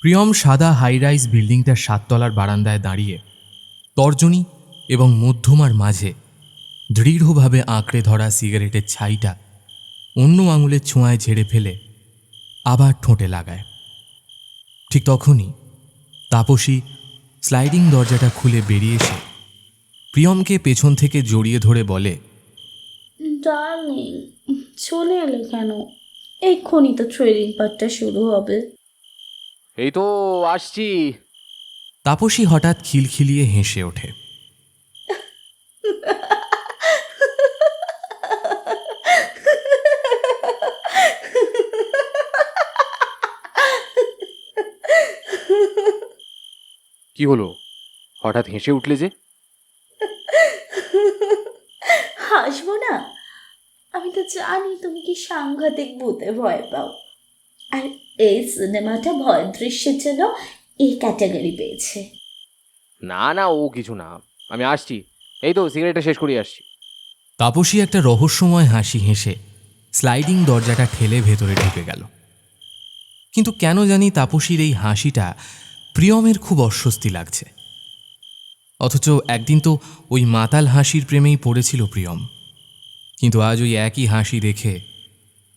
প্রিয়ম সাদা হাইরাইজ বিল্ডিংটার ৭ তলার বারান্দায় দাঁড়িয়ে তর্জনী এবং মধ্যমার মাঝে দৃঢ়ভাবে আঁকড়ে ধরা সিগারেটের ছাইটা অন্য আঙুলের ছোঁয়ায় ঝেড়ে ফেলে আবার ঠোঁটে লাগায়। ঠিক তখনই তাপসী স্লাইডিং দরজাটা খুলে বেরিয়ে এসে প্রিয়মকে পেছন থেকে জড়িয়ে ধরে বলে, ডার্লিং, চলে এলে কেন? এক্ষুনি তো ট্রেনিং পার্টটা শুরু হবে। এই তো আসছি। তাপসী হঠাৎ খিলখিলিয়ে হেসে ওঠে। কি হলো, হঠাৎ হেসে উঠলে যে? হাসবো না? আমি তো জানি তুমি কি সাংঘাতিক ভূতে ভয় পাও, আর এই সিনেমাটা ভয় দৃশ্যের জন্য এই ক্যাটাগরি পেয়েছে। না না, ও কিছু না, আমি আসছি। এই তো সিগারেটটা শেষ করে আসছি। তাপসী একটা রহস্যময় হাসি হেসে স্লাইডিং দরজাটা ঠেলে ভেতরে ঢুকে গেল। কিন্তু কেন জানি তাপসীর এই হাসিটা প্রিয়মের খুব অস্বস্তি লাগছে। অথচ একদিন তো ওই মাতাল হাসির প্রেমেই পড়েছিল প্রিয়ম, কিন্তু আজ ওই একই হাসি দেখে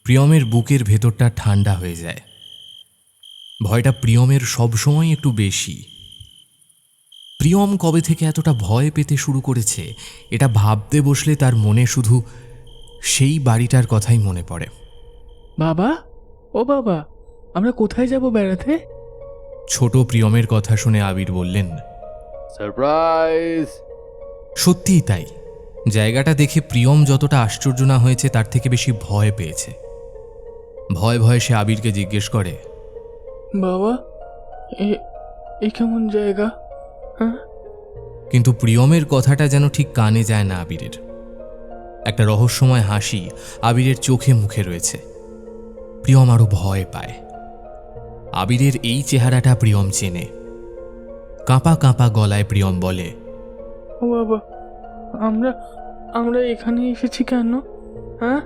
প্রিয়মের বুকের ভেতরটা ঠান্ডা হয়ে যায়। ভয়টা প্রিয়মের সবসময় একটু বেশি। প্রিয়ম কবে থেকে এতটা ভয় পেতে শুরু করেছে এটা ভাবতে বসলে তার মনে শুধু সেই বাড়িটার কথাই মনে পড়ে। বাবা, ও বাবা, আমরা কোথায় যাব বেড়াতে? ছোট প্রিয়মের কথা শুনে আবির বললেন, সারপ্রাইজ। সত্যিই তাই। জায়গাটা দেখে প্রিয়ম যতটা আশ্চর্য না হয়েছে তার থেকে বেশি ভয় পেয়েছে। ভয়ে ভয়ে সে আবিরকে জিজ্ঞেস করে, বাবা, এ এ কেমন জায়গা? হ্যাঁ, কিন্তু প্রিয়মের কথাটা যেন ঠিক কানে যায় না আবিরের। একটা রহস্যময় হাসি আবিরের চোখে মুখে রয়েছে। প্রিয়ম আরো ভয় পায়। আবিরের এই চেহারাটা প্রিয়ম চেনে। কাঁপা কাঁপা গলায় প্রিয়ম বলে, ও বাবা, আমরা আমরা এখানে এসেছি কেন? হ্যাঁ,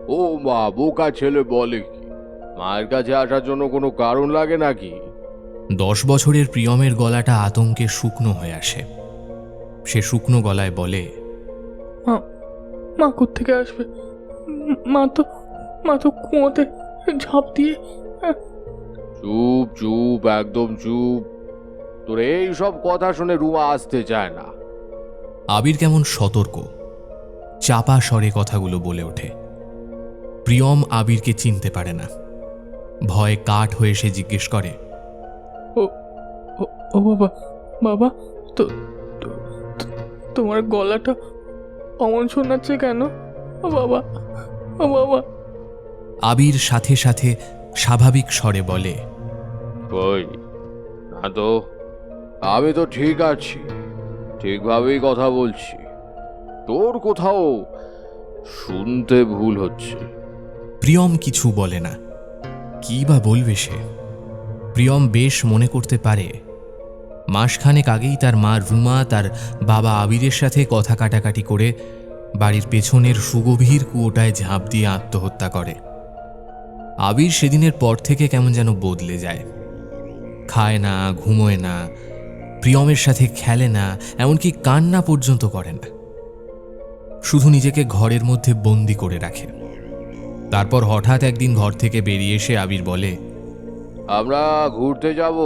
ও মা, বোকা ছেলে বলে কি? মায়ের কাছে আসার জন্য কোনো কারণ লাগে নাকি? 10 বছরের প্রিয়মের গলাটা আতঙ্কে শুকনো হয়ে আসে। সে শুকনো গলায় বলে, মা কোত্থেকে আসবে? মা তো কুয়োতে ঝাঁপ দিয়ে। চুপ চুপ, একদম চুপ। তোর এই সব কথা শুনে রুমা আসতে চায় না। আবির কেমন সতর্ক, চাপা স্বরে কথাগুলো বলে ওঠে। প্রিয়ম আবিরকে চিনতে পারে না। ভয়ে কাঠ হয়ে সে জিজ্ঞেস করে, ও ও ও বাবা, বাবা, তো তো- তো- তোমার গলাটা অমন শোনাচ্ছে কেন? ও বাবা, ও বাবা। আবির সাথে সাথে স্বাভাবিক স্বরে বলে, কই না তো, আমি তো ঠিক আছি, ঠিকভাবেই কথা বলছি। তোর কোথাও শুনতে ভুল হচ্ছে। প্রিয়ম কিছু বলে না। কি বা বলবে সে? প্রিয়ম বেশ মনে করতে পারে মাসখানেক আগেই তার মা রুমা তার বাবা আবিরের সাথে কথা কাটাকাটি করে বাড়ির পেছনের সুগভীর কুয়োটায় ঝাঁপ দিয়ে আত্মহত্যা করে। আবির সেদিনের পর থেকে কেমন যেন বদলে যায়। খায় না, ঘুমোয় না, প্রিয়মের সাথে খেলে না, এমনকি কান্না পর্যন্ত করে না। শুধু নিজেকে ঘরের মধ্যে বন্দি করে রাখে। তারপর হঠাৎ একদিন ঘর থেকে বেরিয়ে এসে আবির বলে, আমরা ঘুরতে যাব।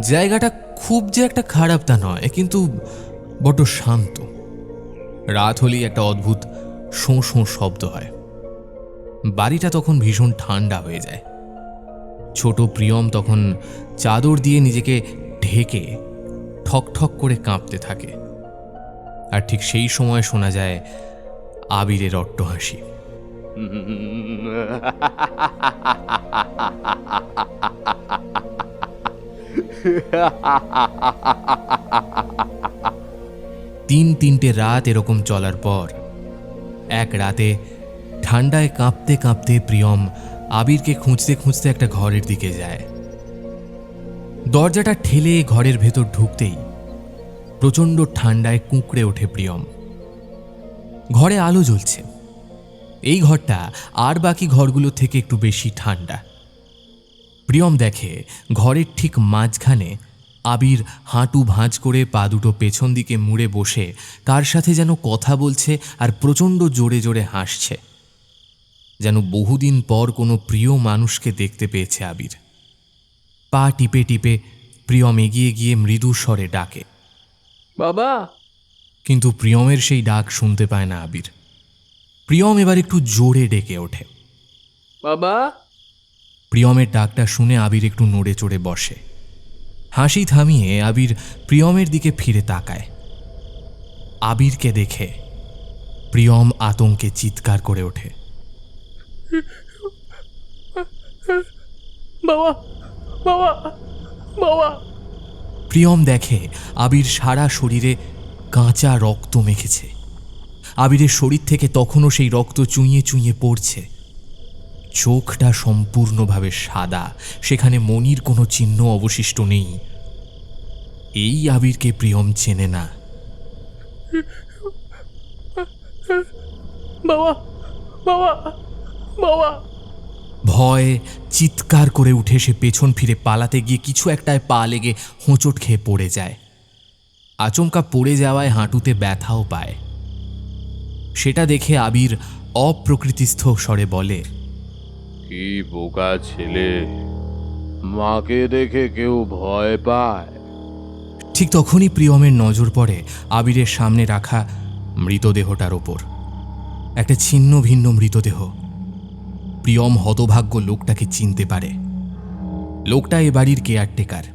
জায়গাটা খুব যে একটা খারাপ তা নয়, কিন্তু বড্ড শান্ত। রাত হলেই একটা অদ্ভুত শোঁ শোঁ শব্দ হয়। বাড়িটা তখন ভীষণ ঠান্ডা হয়ে যায়। ছোট প্রিয়ম তখন চাদর দিয়ে নিজেকে ঢেকে ঠক ঠক করে কাঁপতে থাকে। আর ঠিক সেই সময় শোনা যায় আবিরের অট্টহাসি। তিনটে রাত এরকম চলার পর এক রাতে ঠান্ডায় কাঁপতে কাঁপতে প্রিয়ম আবিরকে খুঁজতে খুঁজতে একটা ঘরের দিকে যায়। দরজাটা ঠেলে ঘরের ভেতর ঢুকতেই প্রচণ্ড ঠান্ডায় কুঁকড়ে ওঠে প্রিয়ম। ঘরে আলো জ্বলছে। এই ঘরটা আর বাকি ঘরগুলো থেকে একটু বেশি ঠান্ডা। প্রিয়ম দেখে ঘরের ঠিক মাঝখানে আবির হাঁটু ভাঁজ করে পা দুটো পেছন দিকে মুড়ে বসে কার সাথে যেন কথা বলছে আর প্রচণ্ড জোরে জোরে হাসছে, যেন বহুদিন পর কোনো প্রিয় মানুষকে দেখতে পেয়েছে আবির। পা টিপে টিপে প্রিয়ম এগিয়ে গিয়ে মৃদু স্বরে ডাকে, বাবা। কিন্তু প্রিয়মের সেই ডাক শুনতে পায় না আবির। প্রিয়ম এবার একটু জোরে ডেকে ওঠে। বাবা। প্রিয়মের ডাকটা শুনে আবির একটু নড়ে চড়ে বসে। হাসি থামিয়ে আবির প্রিয়মের দিকে ফিরে তাকায়। আবিরকে দেখে প্রিয়ম আতঙ্কে চিৎকার করে ওঠে, বাবা, বাবা, বাবা। প্রিয়ম দেখে আবির সারা শরীরে কাঁচা রক্ত মেখেছে। আবিরের শরীর থেকে তখনও সেই রক্ত চুঁইয়ে চুঁইয়ে পড়ছে। চোখটা সম্পূর্ণভাবে সাদা, সেখানে মনির কোনো চিহ্ন অবশিষ্ট নেই। এই আবিরকে প্রিয়ম চেনে না। বাবা, বাবা, বাবা। ভয়ে চিৎকার করে উঠে সে পেছন ফিরে পালাতে গিয়ে কিছু একটায় পা লেগে হোঁচট খেয়ে পড়ে যায়। আচমকা পড়ে যাওয়ায় হাঁটুতে ব্যথাও পায়। সেটা দেখে আবির অপ্রকৃতিস্থ স্বরে বলে, কি বোকা ছেলে, মাকে দেখে কেউ ভয় পায়? ঠিক তখনই প্রিয়মের নজর পড়ে আবিরের সামনে রাখা মৃতদেহটার ওপর। একটা ছিন্ন ভিন্ন মৃতদেহ। প্রিয়ম হতভাগ্য লোকটাকে চিনতে পারে। লোকটা এ বাড়ির কেয়ারটেকার।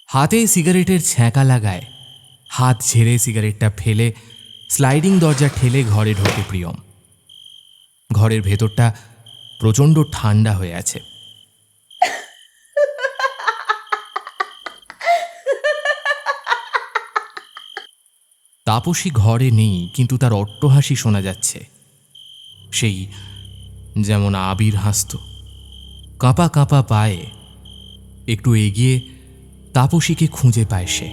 হাতে সিগারেটের ছ্যাঁকা লাগায়, হাত ঝেড়ে সিগারেটটা ফেলে স্লাইডিং দরজা ঠেলে ঘরে ঢোকে প্রিয়ম। ঘরের ভেতরটা প্রচণ্ড ঠান্ডা হয়ে আছে। তাপসী ঘরে নেই, কিন্তু তার অট্টহাসি শোনা যাচ্ছে, সেই যেমন আবির হাসত। কাঁপা কাঁপা পায়ে একটু এগিয়ে তাপসীকে খুঁজে পায় সে।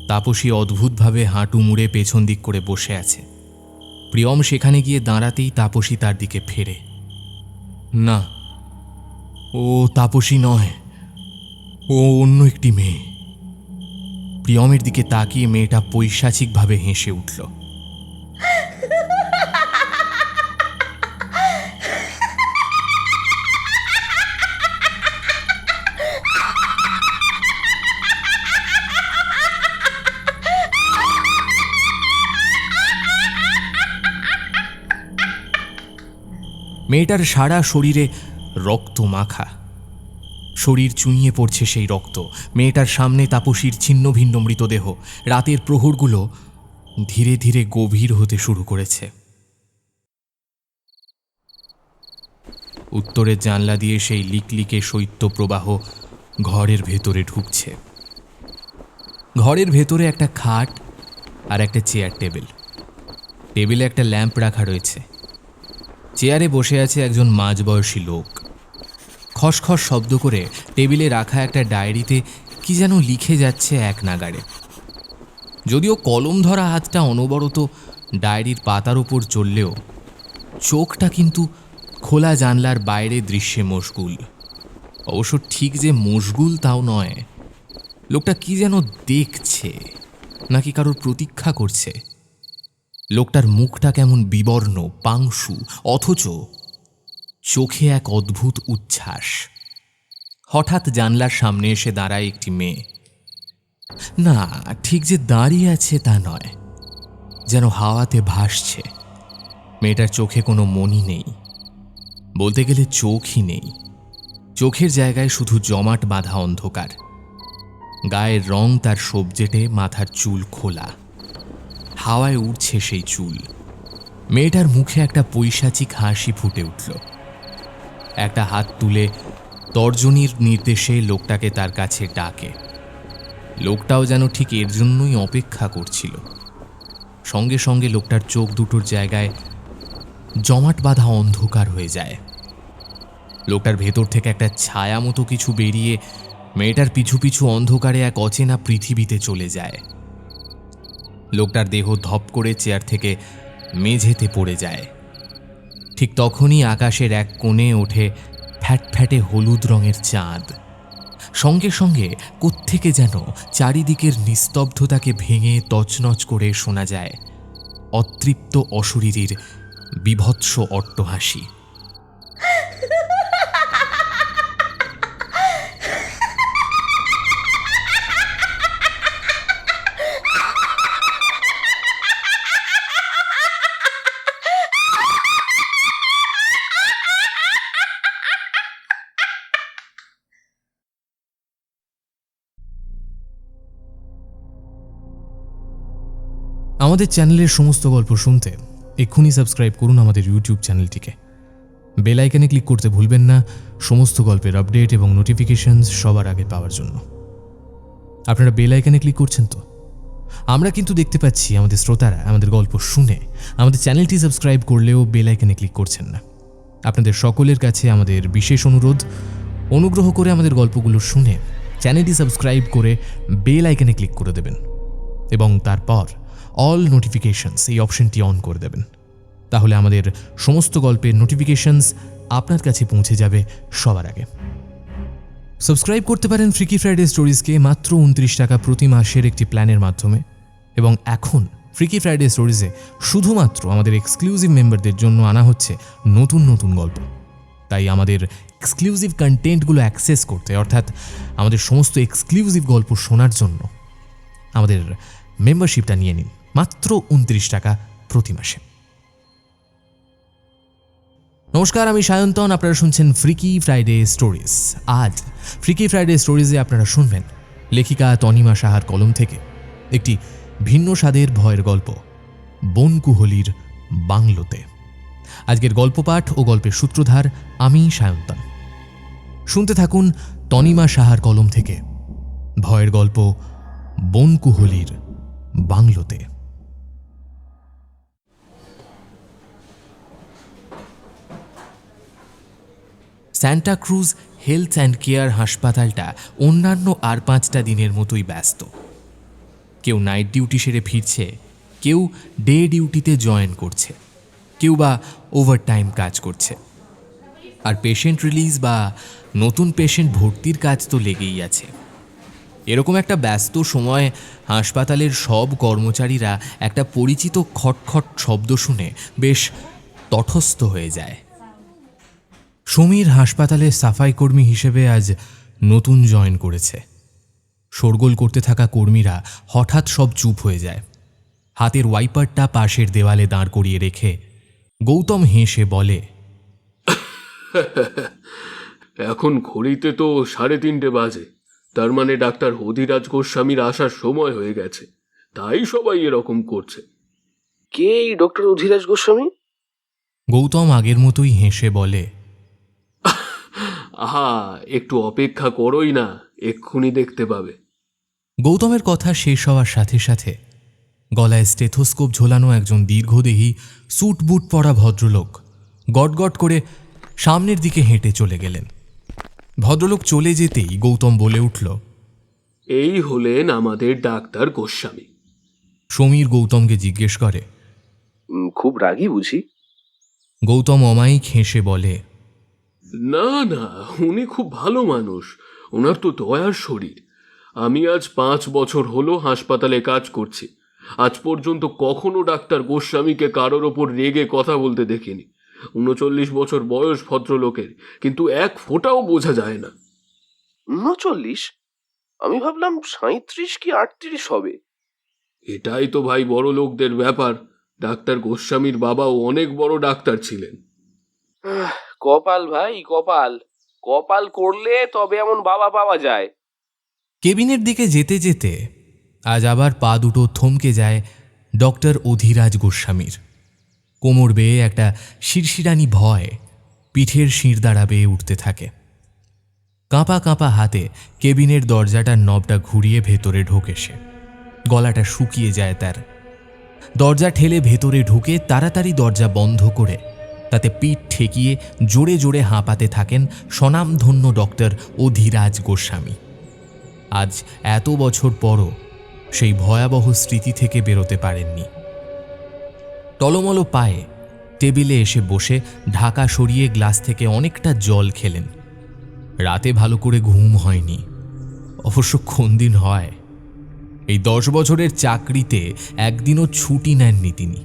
তাপসী অদ্ভুতভাবে হাঁটু মুড়ে পেছন দিক করে বসে আছে। প্রিয়ম সেখানে গিয়ে দাঁড়াতেই তাপসী তার দিকে ফেরে। না, ও তাপসী নয়, ও অন্য একটি মেয়ে। প্রিয়মের দিকে তাকিয়ে মেয়েটা পৈশাচিকভাবে হেসে উঠল। মেয়েটার সারা শরীরে রক্ত মাখা, শরীর চুঁইয়ে পড়ছে সেই রক্ত। মেয়েটার সামনে তাপসীর ছিন্ন ভিন্ন মৃতদেহ। রাতের প্রহরগুলো ধীরে ধীরে গভীর হতে শুরু করেছে। উত্তরের জানলা দিয়ে সেই লিকলিকে শৈত্যপ্রবাহ ঘরের ভেতরে ঢুকছে। ঘরের ভেতরে একটা খাট আর একটা চেয়ার টেবিল। টেবিলে একটা ল্যাম্প রাখা রয়েছে। চেয়ারে বসে আছে একজন মাঝবয়সী লোক। খসখস শব্দ করে টেবিলে রাখা একটা ডায়েরিতে কি যেন লিখে যাচ্ছে এক নাগাড়ে। যদিও কলম ধরা হাতটা অনবরত ডায়েরির পাতার ওপর চললেও চোখটা কিন্তু খোলা জানলার বাইরে দৃশ্যে মশগুল। অবশ্য ঠিক যে মশগুল তাও নয়, লোকটা কি যেন দেখছে নাকি কারোর প্রতীক্ষা করছে। লোকটার মুখটা কেমন বিবর্ণ, পাংশু, অথচ চোখে এক অদ্ভুত উচ্ছ্বাস। হঠাৎ জানলার সামনে এসে দাঁড়ায় একটি মেয়ে। না, ঠিক যে দাঁড়িয়ে আছে তা নয়, যেন হাওয়াতে ভাসছে। মেয়েটার চোখে কোনো মনি নেই, বলতে গেলে চোখই নেই। চোখের জায়গায় শুধু জমাট বাঁধা অন্ধকার। গায়ের রং তার সবজেটে, মাথার চুল খোলা, হাওয়ায় উড়ছে সেই চুল। মেয়েটার মুখে একটা পৈশাচিক হাসি ফুটে উঠল। একটা হাত তুলে তর্জনীর নির্দেশে লোকটাকে তার কাছে ডাকে। লোকটাও যেন ঠিক এর জন্যই অপেক্ষা করছিল। সঙ্গে সঙ্গে লোকটার চোখ দুটোর জায়গায় জমাট বাঁধা অন্ধকার হয়ে যায়। লোকটার ভেতর থেকে একটা ছায়া মতো কিছু বেরিয়ে মেয়েটার পিছু পিছু অন্ধকারে এক অচেনা পৃথিবীতে চলে যায়। লোকটার দেহ ধপ করে চেয়ার থেকে মেঝেতে পড়ে যায়। ঠিক তখনই আকাশের এক কোণে ওঠে ফ্যাটফ্যাটে হলুদ রঙের চাঁদ। সঙ্গে সঙ্গে কোত্থেকে যেন চারিদিকের নিস্তব্ধতাকে ভেঙে তছনছ করে শোনা যায় অতৃপ্ত অশরীরীর বিভৎস অট্টহাসি। আমাদের চ্যানেলের সমস্ত গল্প শুনতে এক্ষুনি সাবস্ক্রাইব করুন আমাদের ইউটিউব চ্যানেলটিকে। বেল আইকনে ক্লিক করতে ভুলবেন না সমস্ত গল্পের আপডেট এবং নোটিফিকেশনস সবার আগে পাওয়ার জন্য। আপনারা বেল আইকনে ক্লিক করছেন তো? আমরা কিন্তু দেখতে পাচ্ছি আমাদের শ্রোতারা আমাদের গল্প শুনে আমাদের চ্যানেলটি সাবস্ক্রাইব করলেও বেল আইকনে ক্লিক করছেন না। আপনাদের সকলের কাছে আমাদের বিশেষ অনুগ্রহ করে আমাদের গল্পগুলো শুনে চ্যানেলটি সাবস্ক্রাইব করে বেল আইকনে ক্লিক করে দেবেন এবং তারপর অল নোটিফিকেশনস এই অপশনটি অন করে দেবেন। তাহলে আমাদের সমস্ত গল্পের নোটিফিকেশনস আপনার কাছে পৌঁছে যাবে সবার আগে। সাবস্ক্রাইব করতে পারেন ফ্রিকি ফ্রাইডে স্টোরিজকে মাত্র 29 টাকা প্রতি মাসের একটি প্ল্যানের মাধ্যমে। এবং এখন ফ্রিকি ফ্রাইডে স্টোরিজে শুধুমাত্র আমাদের এক্সক্লুসিভ মেম্বারদের জন্য আনা হচ্ছে নতুন নতুন গল্প। তাই আমাদের এক্সক্লুসিভ কন্টেন্টগুলো অ্যাক্সেস করতে, অর্থাৎ আমাদের সমস্ত এক্সক্লুসিভ গল্প শোনার জন্য আমাদের মেম্বারশিপটা নিয়ে নিন মাত্র 29 টাকা প্রতি মাসে। নমস্কার, আমি সায়ন্তন। আপনারা শুনছেন ফ্রিকি ফ্রাইডে স্টোরিজ। আজ ফ্রিকি ফ্রাইডে স্টোরিজে আপনারা শুনবেন লেখিকা তনিমা সাহার কলম থেকে একটি ভিন্ন স্বাদের ভয়ের গল্প, বনকুহলির বাংলোতে। আজকের গল্প পাঠ ও গল্পের সূত্রধার আমি সায়ন্তন। শুনতে থাকুন তনিমা সাহার কলম থেকে ভয়ের গল্প, বনকুহলির বাংলোতে। Santa Cruz health and care হাসপাতালটা অন্যান্য আর 5টা দিনের মতোই ব্যস্ত। কেউ নাইট ডিউটি সেরে ফিরছে, কেউ ডে ডিউটিতে জয়েন করছে, কেউ বা ওভারটাইম কাজ করছে। আর পেশেন্ট রিলিজ বা নতুন পেশেন্ট ভর্তির কাজ তো লেগেই আছে। এরকম একটা ব্যস্ত সময় হাসপাতালের সব কর্মচারীরা একটা পরিচিত খটখট শব্দ শুনে বেশ তটস্থ হয়ে যায়। সমীর হাসপাতালে সাফাই কর্মী হিসেবে আজ নতুন জয়েন করেছে। শোরগোল করতে থাকা কর্মীরা হঠাৎ সব চুপ হয়ে যায়। হাতের ওয়াইপারটা পাশের দেওয়ালে দাঁড় করিয়ে রেখে গৌতম হেসে বলে, এখন ঘড়িতে তো 3:30 বাজে। তার মানে ডাক্তার অধিরাজ গোস্বামীর আসার সময় হয়ে গেছে, তাই সবাই এরকম করছে। কে এই ডক্টর অধিরাজ গোস্বামী? গৌতম আগের মতোই হেসে বলে, আহা, একটু অপেক্ষা করোই না, এক্ষুনি দেখতে পাবে। গৌতমের কথা শেষ হওয়ার সাথে সাথে গলায় স্টেথোস্কোপ ঝোলানো একজন দীর্ঘদেহী স্যুট বুট পরা ভদ্রলোক গটগট করে সামনের দিকে হেঁটে চলে গেলেন। ভদ্রলোক চলে যেতেই গৌতম বলে উঠল, এই হলেন আমাদের ডাক্তার গোস্বামী। সমীর গৌতমকে জিজ্ঞেস করে, খুব রাগী বুঝি? গৌতম অমায়িক হেসে বলে, না না, উনি খুব ভালো মানুষ, ওনার তো দয়ার শরীর। আমি আজ 5 বছর হলো হাসপাতালে কাজ করছি, আজ পর্যন্ত কখনো ডাক্তার গোস্বামীকে কারোর ওপর রেগে কথা বলতে দেখিনি। 39 বছর বয়স ভদ্রলোকের, কিন্তু এক ফোঁটাও বোঝা যায় না। 39? আমি ভাবলাম 37 কি 38 হবে। এটাই তো ভাই বড় লোকদের ব্যাপার। ডাক্তার গোস্বামীর বাবাও অনেক বড় ডাক্তার ছিলেন। কপাল ভাই, কপাল কপাল করলে তবে এমন বাবা পাওয়া যায়। কেবিনের দিকে যেতে যেতে আজ আবার পা দুটো থমকে যায় ডক্টর অধিরাজ গোস্বামীর। কোমর বেয়ে একটা শিরশিরানি ভয় পিঠের শিরদাঁড়া বেয়ে উঠতে থাকে। কাঁপা কাঁপা হাতে কেবিনের দরজাটার নবটা ঘুরিয়ে ভেতরে ঢোকে সে। গলাটা শুকিয়ে যায় তার। দরজা ঠেলে ভেতরে ঢুকে তাড়াতাড়ি দরজা বন্ধ করে তাতে পিঠ ঠেকিয়ে জোরে জোরে হাঁপাতে থাকেন স্বনামধন্য ডক্টর অধিরাজ গোস্বামী। আজ এত বছর পরও সেই ভয়াবহ স্মৃতি থেকে বেরোতে পারেননি। টলমলো পায়ে টেবিলে এসে বসে ঢাকা সরিয়ে গ্লাস থেকে অনেকটা জল খেলেন। রাতে ভালো করে ঘুম হয়নি, অবশ্য কোন দিন হয়। এই 10 বছরের চাকরিতে একদিনও ছুটি নেননি তিনি।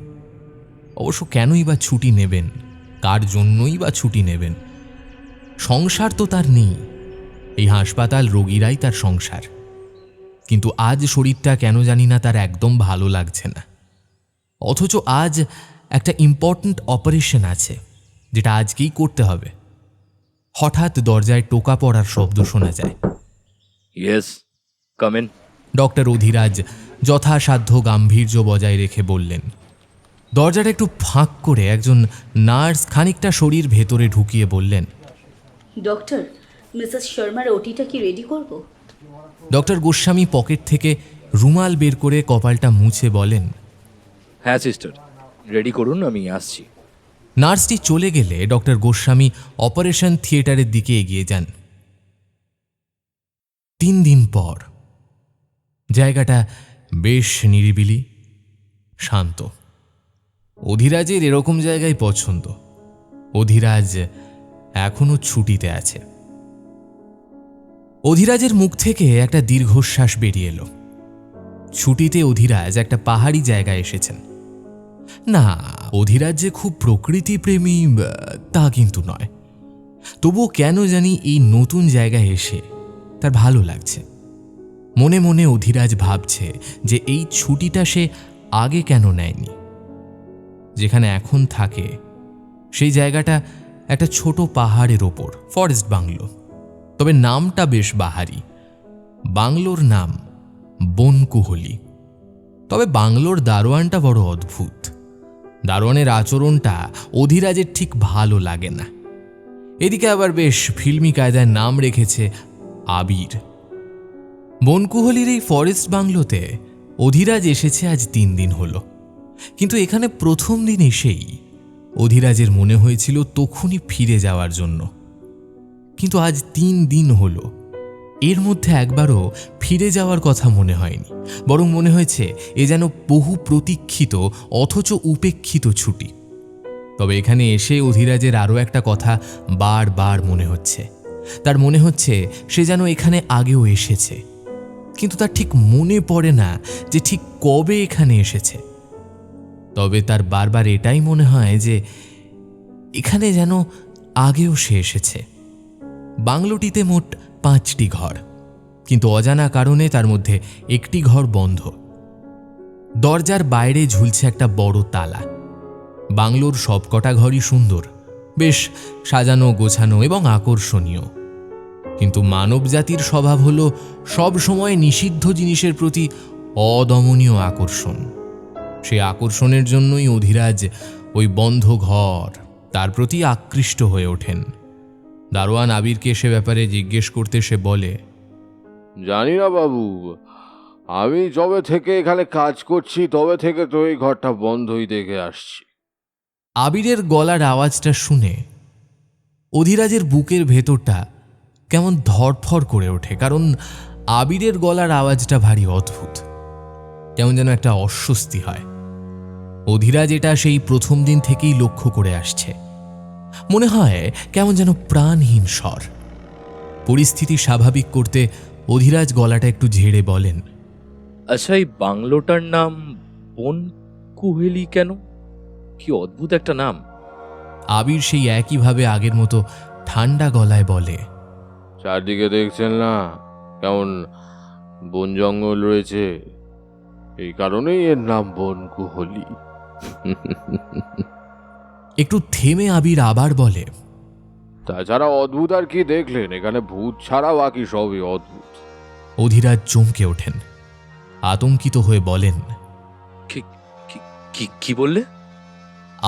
অবশ্য কেনই বা ছুটি নেবেন, কার জন্যই বা ছুটি নেবেন? সংসার তো তার নেই, এই হাসপাতাল রোগীরাই তার সংসার। কিন্তু আজ শরীরটা কেন জানি না তার একদম ভালো লাগছে না। অথচ আজ একটা ইম্পর্ট্যান্ট অপারেশন আছে, যেটা আজকেই করতে হবে। হঠাৎ দরজায় টোকা পড়ার শব্দ শোনা যায়। Yes, come in. Doctor Adhiraj যথাসাধ্য গাম্ভীর্য বজায় রেখে বললেন। দরজাটা একটু ফাঁক করে একজন নার্স খানিকটা শরীর ভেতরে ঢুকিয়ে বললেন, ডক্টর, মিসেস শর্মার ওটিটা কি রেডি করব? ডক্টর গোস্বামী পকেট থেকে রুমাল বের করে কপালটা মুছে বলেন, হ্যাঁ সিস্টার, রেডি করুন, আমি আসছি। নার্সটি চলে গেলে ডক্টর গোস্বামী অপারেশন থিয়েটারের দিকে এগিয়ে যান। 3 দিন পর জায়গাটা বেশ নিরিবিলি, শান্ত। অধিরাজের এরকম জায়গায় পছন্দ। অধিরাজ এখনো ছুটিতে আছে। অধিরাজের মুখ থেকে একটা দীর্ঘশ্বাস বেরিয়ে এলো। ছুটিতে অধিরাজ একটা পাহাড়ি জায়গায় এসেছেন। না, অধিরাজ যে খুব প্রকৃতিপ্রেমী তা কিন্তু নয়। তবুও কেন জানি এই নতুন জায়গায় এসে তার ভালো লাগছে। মনে মনে অধিরাজ ভাবছে যে এই ছুটিটা সে আগে কেন নেয়নি। যেখানে এখন থাকে সেই জায়গাটা একটা ছোট পাহাড়ের ওপর, ফরেস্ট বাংলো। তবে নামটা বেশ বাহারি। বাংলোর নাম বনকুহলি। তবে বাংলোর দারোয়ানটা বড় অদ্ভুত। দারোয়ানের আচরণটা অধিরাজের ঠিক ভালো লাগে না। এদিকে আবার বেশ ফিল্মি কায়দায় নাম রেখেছে আবির। বনকুহলির এই ফরেস্ট বাংলোতে অধিরাজ এসেছে আজ 3 দিন হলো। কিন্তু এখানে প্রথম দিন এসেই অধিরাজের মনে হয়েছিল তখনই ফিরে যাওয়ার জন্য। কিন্তু আজ 3 দিন হলো, এর মধ্যে একবারও ফিরে যাওয়ার কথা মনে হয়নি। বরং মনে হয়েছে এ যেন বহু প্রতীক্ষিত অথচ উপেক্ষিত ছুটি। তবে এখানে এসে অধিরাজের আরও একটা কথা বারবার মনে হচ্ছে। তার মনে হচ্ছে সে যেন এখানে আগেও এসেছে, কিন্তু তার ঠিক মনে পড়ে না যে ঠিক কবে এখানে এসেছে। তবে তার বারবার এটাই মনে হয় যে এখানে যেন আগেও সে এসেছে। বাংলোটিতে মোট 5টি ঘর, কিন্তু অজানা কারণে তার মধ্যে একটি ঘর বন্ধ। দরজার বাইরে ঝুলছে একটা বড় তালা। বাংলোর সবকটা ঘরই সুন্দর, বেশ সাজানো গোছানো এবং আকর্ষণীয়। কিন্তু মানবজাতির স্বভাব হলো সব সময় নিষিদ্ধ জিনিসের প্রতি অদমনীয় আকর্ষণ। সেই আকর্ষণের জন্যই অধিরাজ ওই বন্ধ ঘর তার প্রতি আকৃষ্ট হয়ে ওঠেন। দারোয়ান আবিরকে সে ব্যাপারে জিজ্ঞেস করতে সে বলে, জানি না বাবু, আমি যবে থেকে এখানে কাজ করছি তবে থেকে তো এই ঘরটা বন্ধই দেখে আসছি। আবিরের গলার আওয়াজটা শুনে অধিরাজের বুকের ভেতরটা কেমন ধড়ফড় করে ওঠে। কারণ আবিরের গলার আওয়াজটা ভারী অদ্ভুত, কেমন যেন একটা অস্বস্তি হয়। অধিরাজ এটা সেই প্রথম দিন থেকেই লক্ষ্য করে আসছে। মনে হয় কেমন যেন প্রাণহীন স্বর। পরিস্থিতি স্বাভাবিক করতে অধিরাজ গলাটা একটু ঝেড়ে বলেন, আচ্ছা, এই বাংলোটার নাম বনকুহেলি কেন? কি অদ্ভুত একটা নাম। আবির সেই একইভাবে আগের মতো ঠান্ডা গলায় বলে, চারদিকে দেখছেন না কেমন বন জঙ্গল রয়েছে, এই কারণেই এর নাম বনকুহলি। একটু থেমে আবির আবার বলে, তাছাড়া অদ্ভুত আর কি দেখলেন? এখানে ভূত ছাড়া বাকি সবই অদ্ভুত। অধিরাজ চমকে ওঠেন, আতঙ্কিত হয়ে বলেন, কি বললে?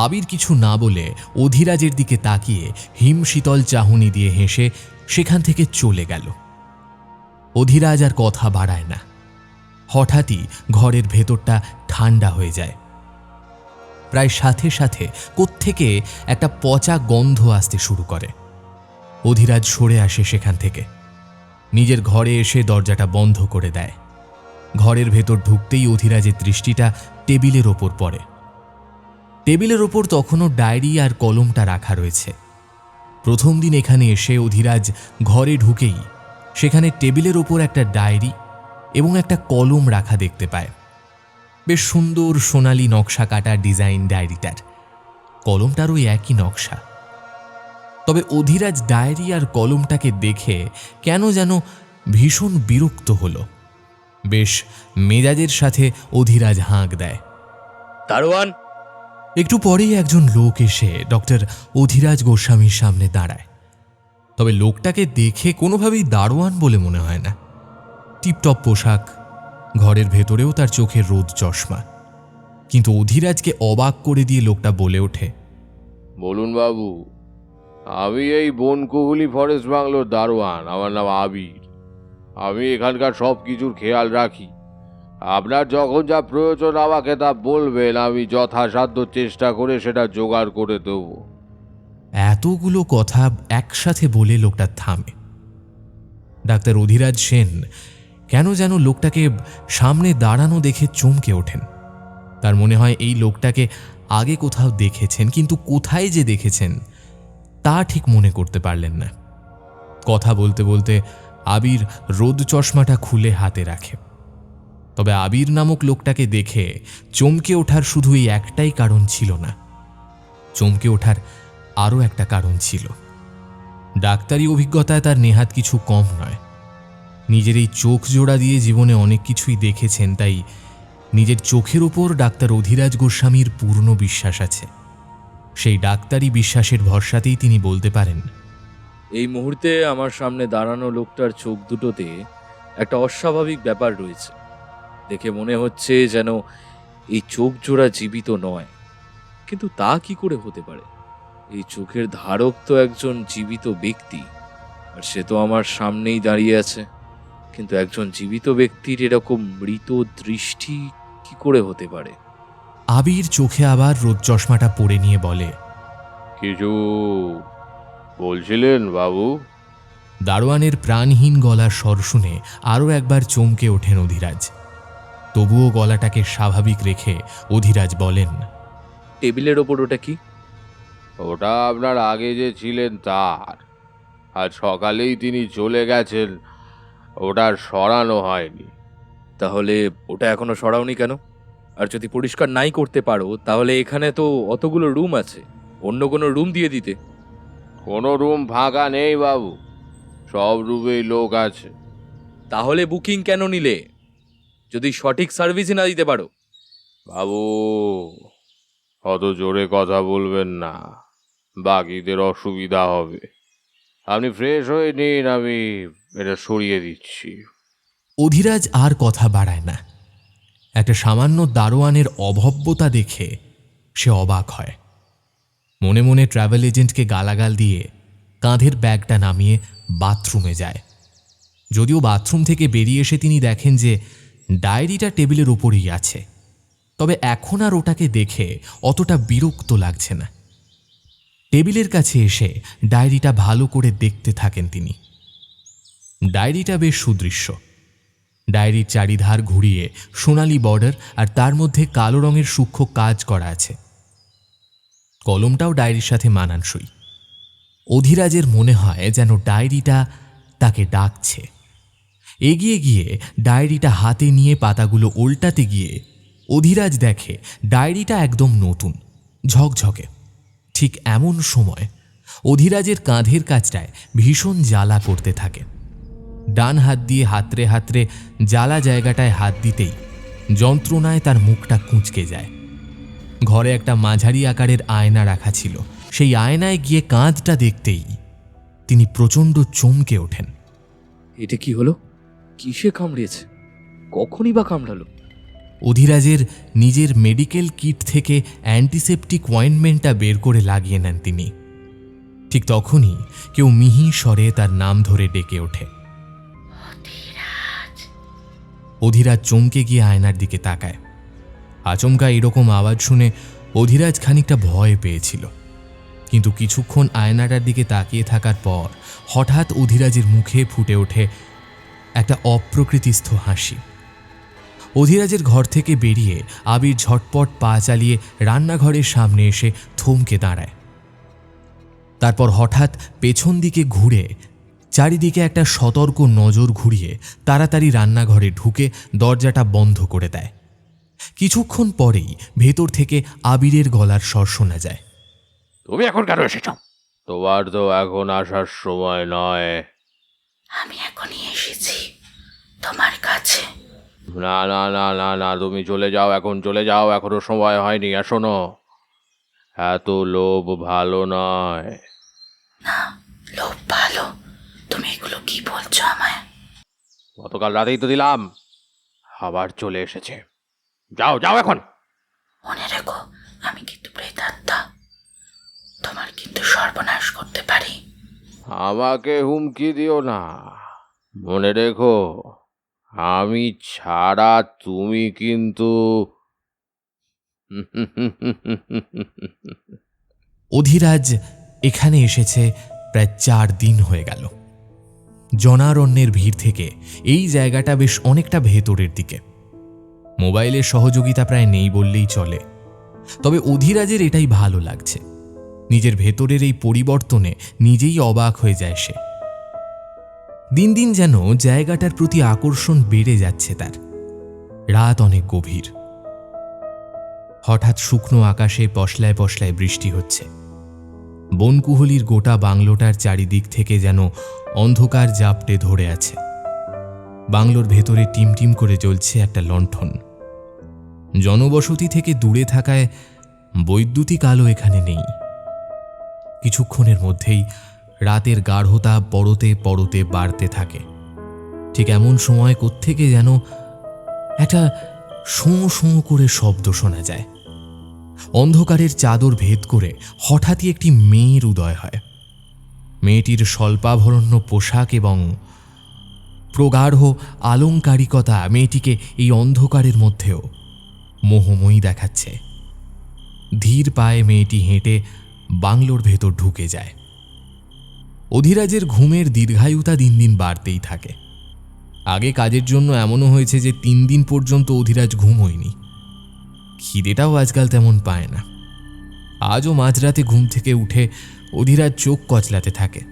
আবির কিছু না বলে অধিরাজের দিকে তাকিয়ে হিমশীতল চাহনি দিয়ে হেসে সেখান থেকে চলে গেল। অধিরাজ আর কথা বাড়ায় না। হঠাৎই ঘরের ভেতরটা ঠান্ডা হয়ে যায়। প্রায় সাথে সাথে কোত্থেকে একটা পচা গন্ধ আসতে শুরু করে। অধিরাজ সরে আসে সেখান থেকে, নিজের ঘরে এসে দরজাটা বন্ধ করে দেয়। ঘরের ভেতর ঢুকতেই অধিরাজের দৃষ্টিটা টেবিলের ওপর পড়ে। টেবিলের ওপর তখনও ডায়েরি আর কলমটা রাখা রয়েছে। প্রথম দিন এখানে এসে অধিরাজ ঘরে ঢুকেই সেখানে টেবিলের ওপর একটা ডায়েরি এবং একটা কলম রাখা দেখতে পায়। বেশ সুন্দর সোনালি নকশা কাটা ডিজাইন ডায়েরিটার, কলমটারও একই নকশা। তবে অধিরাজ ডায়েরি আর কলমটাকে দেখে কেন যেন ভীষণ বিরক্ত হলো। বেশ মেজাজের সাথে অধিরাজ হাঁক দেয়। দারোয়ান! একটু পরেই একজন লোক এসে ডক্টর অধিরাজ গোস্বামীর সামনে দাঁড়ায়। তবে লোকটাকে দেখে কোনোভাবেই দারোয়ান বলে মনে হয় না। টিপটপ পোশাক, ঘরের ভেতরেও তার চোখে রোদ চশমা। কিন্তু অধিরাজকে অবাক করে দিয়ে লোকটা বলে ওঠে, বলুন বাবু, আমি এই বনকুহুলি ফরেস্ট বাংলোর দারোয়ান। আমার নাম আবির। আমি এখানকার সব কিছুর খেয়াল রাখি। আপনার যখন যা প্রয়োজন আমাকে তা বলবেন, আমি যথাসাধ্য চেষ্টা করে সেটা জোগাড় করে দেব। এতগুলো কথা একসাথে বলে লোকটা থামে। ডাক্তার অধিরাজ সেন কেন যেন লোকটাকে সামনে দাঁড়ানো দেখে চমকে ওঠেন। তার মনে হয় এই লোকটাকে আগে কোথাও দেখেছেন, কিন্তু কোথায় যে দেখেছেন তা ঠিক মনে করতে পারলেন না। কথা বলতে বলতে আবির রোদ চশমাটা খুলে হাতে রাখে। তবে আবির নামক লোকটাকে দেখে চমকে ওঠার শুধু এই একটাই কারণ ছিল না, চমকে ওঠার আরও একটা কারণ ছিল। ডাক্তারি অভিজ্ঞতায় তার নেহাত কিছু কম নয়। নিজের এই চোখ জোড়া দিয়ে জীবনে অনেক কিছুই দেখেছেন, তাই নিজের চোখের ওপর ডাক্তার অধিরাজ গোস্বামীর পূর্ণ বিশ্বাস আছে। সেই ডাক্তারি বিশ্বাসের ভরসাতেই তিনি বলতে পারেন, এই মুহূর্তে আমার সামনে দাঁড়ানো লোকটার চোখ দুটোতে একটা অস্বাভাবিক ব্যাপার রয়েছে। দেখে মনে হচ্ছে যেন এই চোখ জোড়া জীবিত নয়। কিন্তু তা কি করে হতে পারে? এই চোখের ধারক তো একজন জীবিত ব্যক্তি, আর সে তো আমার সামনেই দাঁড়িয়ে আছে। কিন্তু একজন জীবিত ব্যক্তির এরকম মৃত দৃষ্টি কি করে হতে পারে? আবির চোখে আবার রোদ চশমাটা পরে নিয়ে বলে, কিছু বলছিলেন বাবু? দারোয়ানের প্রাণহীন গলার স্বর শুনে আরও একবার চমকে ওঠেন অধিরাজ। তবুও গলাটাকে স্বাভাবিক রেখে অধিরাজ বলেন, টেবিলের ওপর ওটা কি? ওটা আপনার আগে যে ছিলেন তার। আজ সকালেই তিনি চলে গেছেন, ওটা আর সরানো হয়নি। তাহলে ওটা এখনো সরাওনি কেন? আর যদি পরিষ্কার নাই করতে পারো তাহলে এখানে তো অতগুলো রুম আছে, অন্য কোনো রুম দিয়ে দিতে। কোনো রুম ফাঁকা নেই বাবু, সব রুমেই লোক আছে। তাহলে বুকিং কেন নিলে যদি সঠিক সার্ভিসই না দিতে পারো? বাবু, অত জোরে কথা বলবেন না, বাকিদের অসুবিধা হবে। আপনি ফ্রেশ হয়ে নিন, আমি এটা সরিয়ে দিচ্ছি। অধিরাজ আর কথা বাড়ায় না। একটা সামান্য দারোয়ানের অভব্যতা দেখে সে অবাক হয়। মনে মনে ট্রাভেল এজেন্টকে গালাগাল দিয়ে কাঁধের ব্যাগটা নামিয়ে বাথরুমে যায়। যদিও বাথরুম থেকে বেরিয়ে এসে তিনি দেখেন যে ডায়েরিটা টেবিলের ওপরই আছে, তবে এখন আর ওটাকে দেখে অতটা বিরক্ত লাগছে না। টেবিলের কাছে এসে ডায়েরিটা ভালো করে দেখতে থাকেন তিনি। ডায়েরিটা বেশ সুদৃশ্য। ডায়েরির চারিধার ঘুরিয়ে সোনালি বর্ডার আর তার মধ্যে কালো রঙের সূক্ষ্ম কাজ করা আছে। কলমটাও ডায়েরির সাথে মানানসই। অধিরাজের মনে হয় যেন ডায়েরিটা তাকে ডাকছে। এগিয়ে গিয়ে ডায়েরিটা হাতে নিয়ে পাতাগুলো উল্টাতে গিয়ে অধিরাজ দেখে ডায়েরিটা একদম নতুন, ঝকঝকে। ঠিক এমন সময় অধিরাজের কাঁধের কাছটায় ভীষণ জ্বালা করতে থাকে। ডান হাত দিয়ে হাতড়ে হাতড়ে জ্বালা জায়গাটায় হাত দিতেই যন্ত্রণায় তার মুখটা কুঁচকে যায়। ঘরে একটা মাঝারি আকারের আয়না রাখা ছিল। সেই আয়নায় গিয়ে কাঁধটা দেখতেই তিনি প্রচণ্ড চমকে ওঠেন। এটা কি হলো? কিসে কামড়িয়েছে? কখনই বা কামড়ালো? অধিরাজের নিজের মেডিকেল কিট থেকে অ্যান্টিসেপটিক অয়েন্টমেন্টটা বের করে লাগিয়ে নেন তিনি। ঠিক তখনই কেউ মিহি স্বরে তার নাম ধরে ডেকে ওঠে। অধিরাজ চমকে গিয়ে আয়নার দিকে তাকায়। আচমকা এরকম আওয়াজ শুনে অধিরাজ খানিকটা ভয় পেয়েছিল, কিন্তু কিছুক্ষণ আয়নাটার দিকে তাকিয়ে থাকার পর হঠাৎ অধিরাজের মুখে ফুটে ওঠে একটা অপ্রকৃতিস্থ হাসি। অধিরাজের ঘর থেকে বেরিয়ে আবির ঝটপট পা চালিয়ে রান্নাঘরের সামনে এসে থমকে দাঁড়ায়। তারপর হঠাৎ পেছন দিকে ঘুরে চারিদিকে একটা সতর্ক নজর ঘুরিয়ে তাড়াতাড়ি রান্নাঘরে ঢুকে দরজাটা বন্ধ করে দেয়। কিছুক্ষণ পরেই ভেতর থেকে আবিরের গলার স্বর শোনা যায়। তুমি এখন কেন এসেছ? তোমার তো এখন আসার সময় নয়। আমি এখনই এসেছি তোমার কাছে। না না না না না, তুমি চলে যাও, এখন চলে যাও, এখনো সময় হয়নি। শোনো, এত লোভ ভালো নয়। না, লোভ ভালো। তুমি এগুলো কি বলছো আমায়? গতকাল রাতেই তো দিলাম, আবার চলে এসেছে। যাও যাও এখন। মনে রেখো, আমি কিন্তু প্রেতাত্মা, তোমার কিন্তু সর্বনাশ করতে পারি। আমাকে হুমকি দিও না, মনে রেখো আমি ছাড়া তুমি কিন্তু অধিরাজ এখানে এসেছে প্রায় 4 দিন হয়ে গেল। জনারণ্যের ভিড় থেকে এই জায়গাটা বেশ অনেকটা ভেতরের দিকে। মোবাইলের সহযোগিতা প্রায় নেই বললেই চলে। তবে অধিরাজের এটাই ভালো লাগছে। নিজের ভেতরের এই পরিবর্তনে নিজেই অবাক হয়ে যায় সে। দিন দিন যেন জায়গাটার প্রতি আকর্ষণ বেড়ে যাচ্ছে তার। রাত অনেক গভীর। হঠাৎ শুকনো আকাশে পশলায় পশলায় বৃষ্টি হচ্ছে। বনকুহলির গোটা বাংলোটার চারিদিক থেকে যেন অন্ধকার জাপটে ধরে আছে। বাংলোর ভেতরে টিমটিম করে জ্বলছে একটা লণ্ঠন। জনবসতি থেকে দূরে থাকায় বৈদ্যুতিক আলো এখানে নেই। কিছুক্ষণের মধ্যেই রাতের গাঢ়তা পরতে পরতে বাড়তে থাকে। ঠিক এমন সময় কোত্থেকে যেন একটা শোঁ শোঁ করে শব্দ শোনা যায়। অন্ধকারের চাদর ভেদ করে হঠাৎই একটি মেয়ের উদয় হয়। মেয়েটির স্বল্পাভরণ্য পোশাক এবং প্রগাঢ় আলংকারিকতা মেয়েটিকে এই অন্ধকারের মধ্যেও মোহময়ী দেখাচ্ছে। ধীর পায়ে মেয়েটি হেঁটে বাংলোর ভেতর ঢুকে যায়। অধিরাজের ঘুমের দীর্ঘায়ুতা দিন দিন বাড়তেই থাকে। আগে কাজের জন্য এমনও হয়েছে যে 3 দিন পর্যন্ত অধিরাজ ঘুমোয়নি। খিদেটাও আজকাল তেমন পায় না। আজও মাঝরাতে ঘুম থেকে উঠে অধিরাজ চোখ কচলাতে থাকে।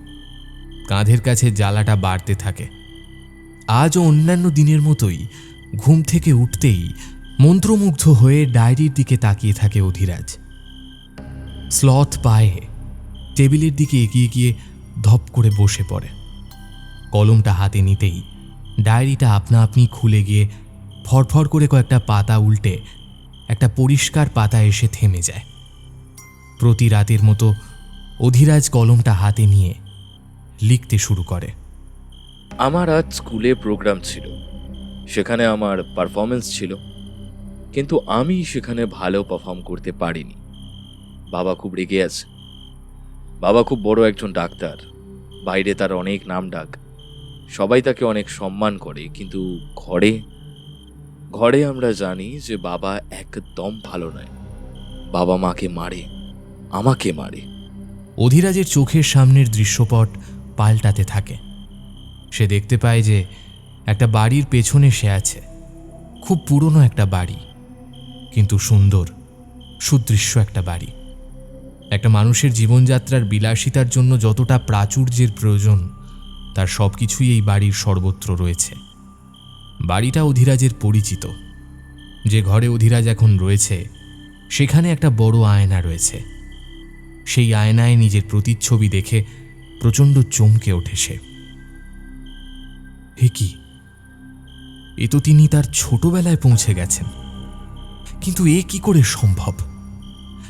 কাঁধের কাছে জ্বালাটা বাড়তে থাকে। আজও অন্যান্য দিনের মতোই ঘুম থেকে উঠতেই মন্ত্রমুগ্ধ হয়ে ডায়েরির দিকে তাকিয়ে থাকে অধিরাজ। স্লথ পায়ে টেবিলের দিকে এগিয়ে গিয়ে ধপ করে বসে পড়ে। কলমটা হাতে নিতেই ডায়েরিটা আপনা আপনি খুলে গিয়ে ফরফর করে কয়েকটা পাতা উল্টে একটা পরিষ্কার পাতা এসে থেমে যায়। প্রতি রাতের মতো অধিরাজ কলমটা হাতে নিয়ে লিখতে শুরু করে। আমার আজ স্কুলে প্রোগ্রাম ছিল, সেখানে আমার পারফরমেন্স ছিল, কিন্তু আমি সেখানে ভালো পারফর্ম করতে পারিনি। বাবা খুব রেগে আছে। বাবা খুব বড় একজন ডাক্তার, বাইরে তার অনেক নাম ডাক, সবাই তাকে অনেক সম্মান করে, কিন্তু ঘরে ঘরে আমরা জানি যে বাবা একদম ভালো নয়। বাবা মাকে মারে, আমাকে মারে। অধিরাজের চোখের সামনের দৃশ্যপট পাল্টাতে থাকে। সে দেখতে পায় যে একটা বাড়ির পেছনে সে আছে। খুব পুরনো একটা বাড়ি, কিন্তু সুন্দর সুদৃশ্য একটা বাড়ি। একটা মানুষের জীবনযাত্রার বিলাসিতার জন্য যতটা প্রাচুর্যের প্রয়োজন তার সব কিছুই এই বাড়ির সর্বত্র রয়েছে। বাড়িটা অধিরাজের পরিচিত। যে ঘরে অধিরাজ এখন রয়েছে সেখানে একটা বড় আয়না রয়েছে। সেই আয়নায় নিজের প্রতিচ্ছবি দেখে প্রচণ্ড চমকে ওঠে সে। হে কি, এ তো তিনি তার ছোটবেলায় পৌঁছে গেছেন। কিন্তু এ কি করে সম্ভব?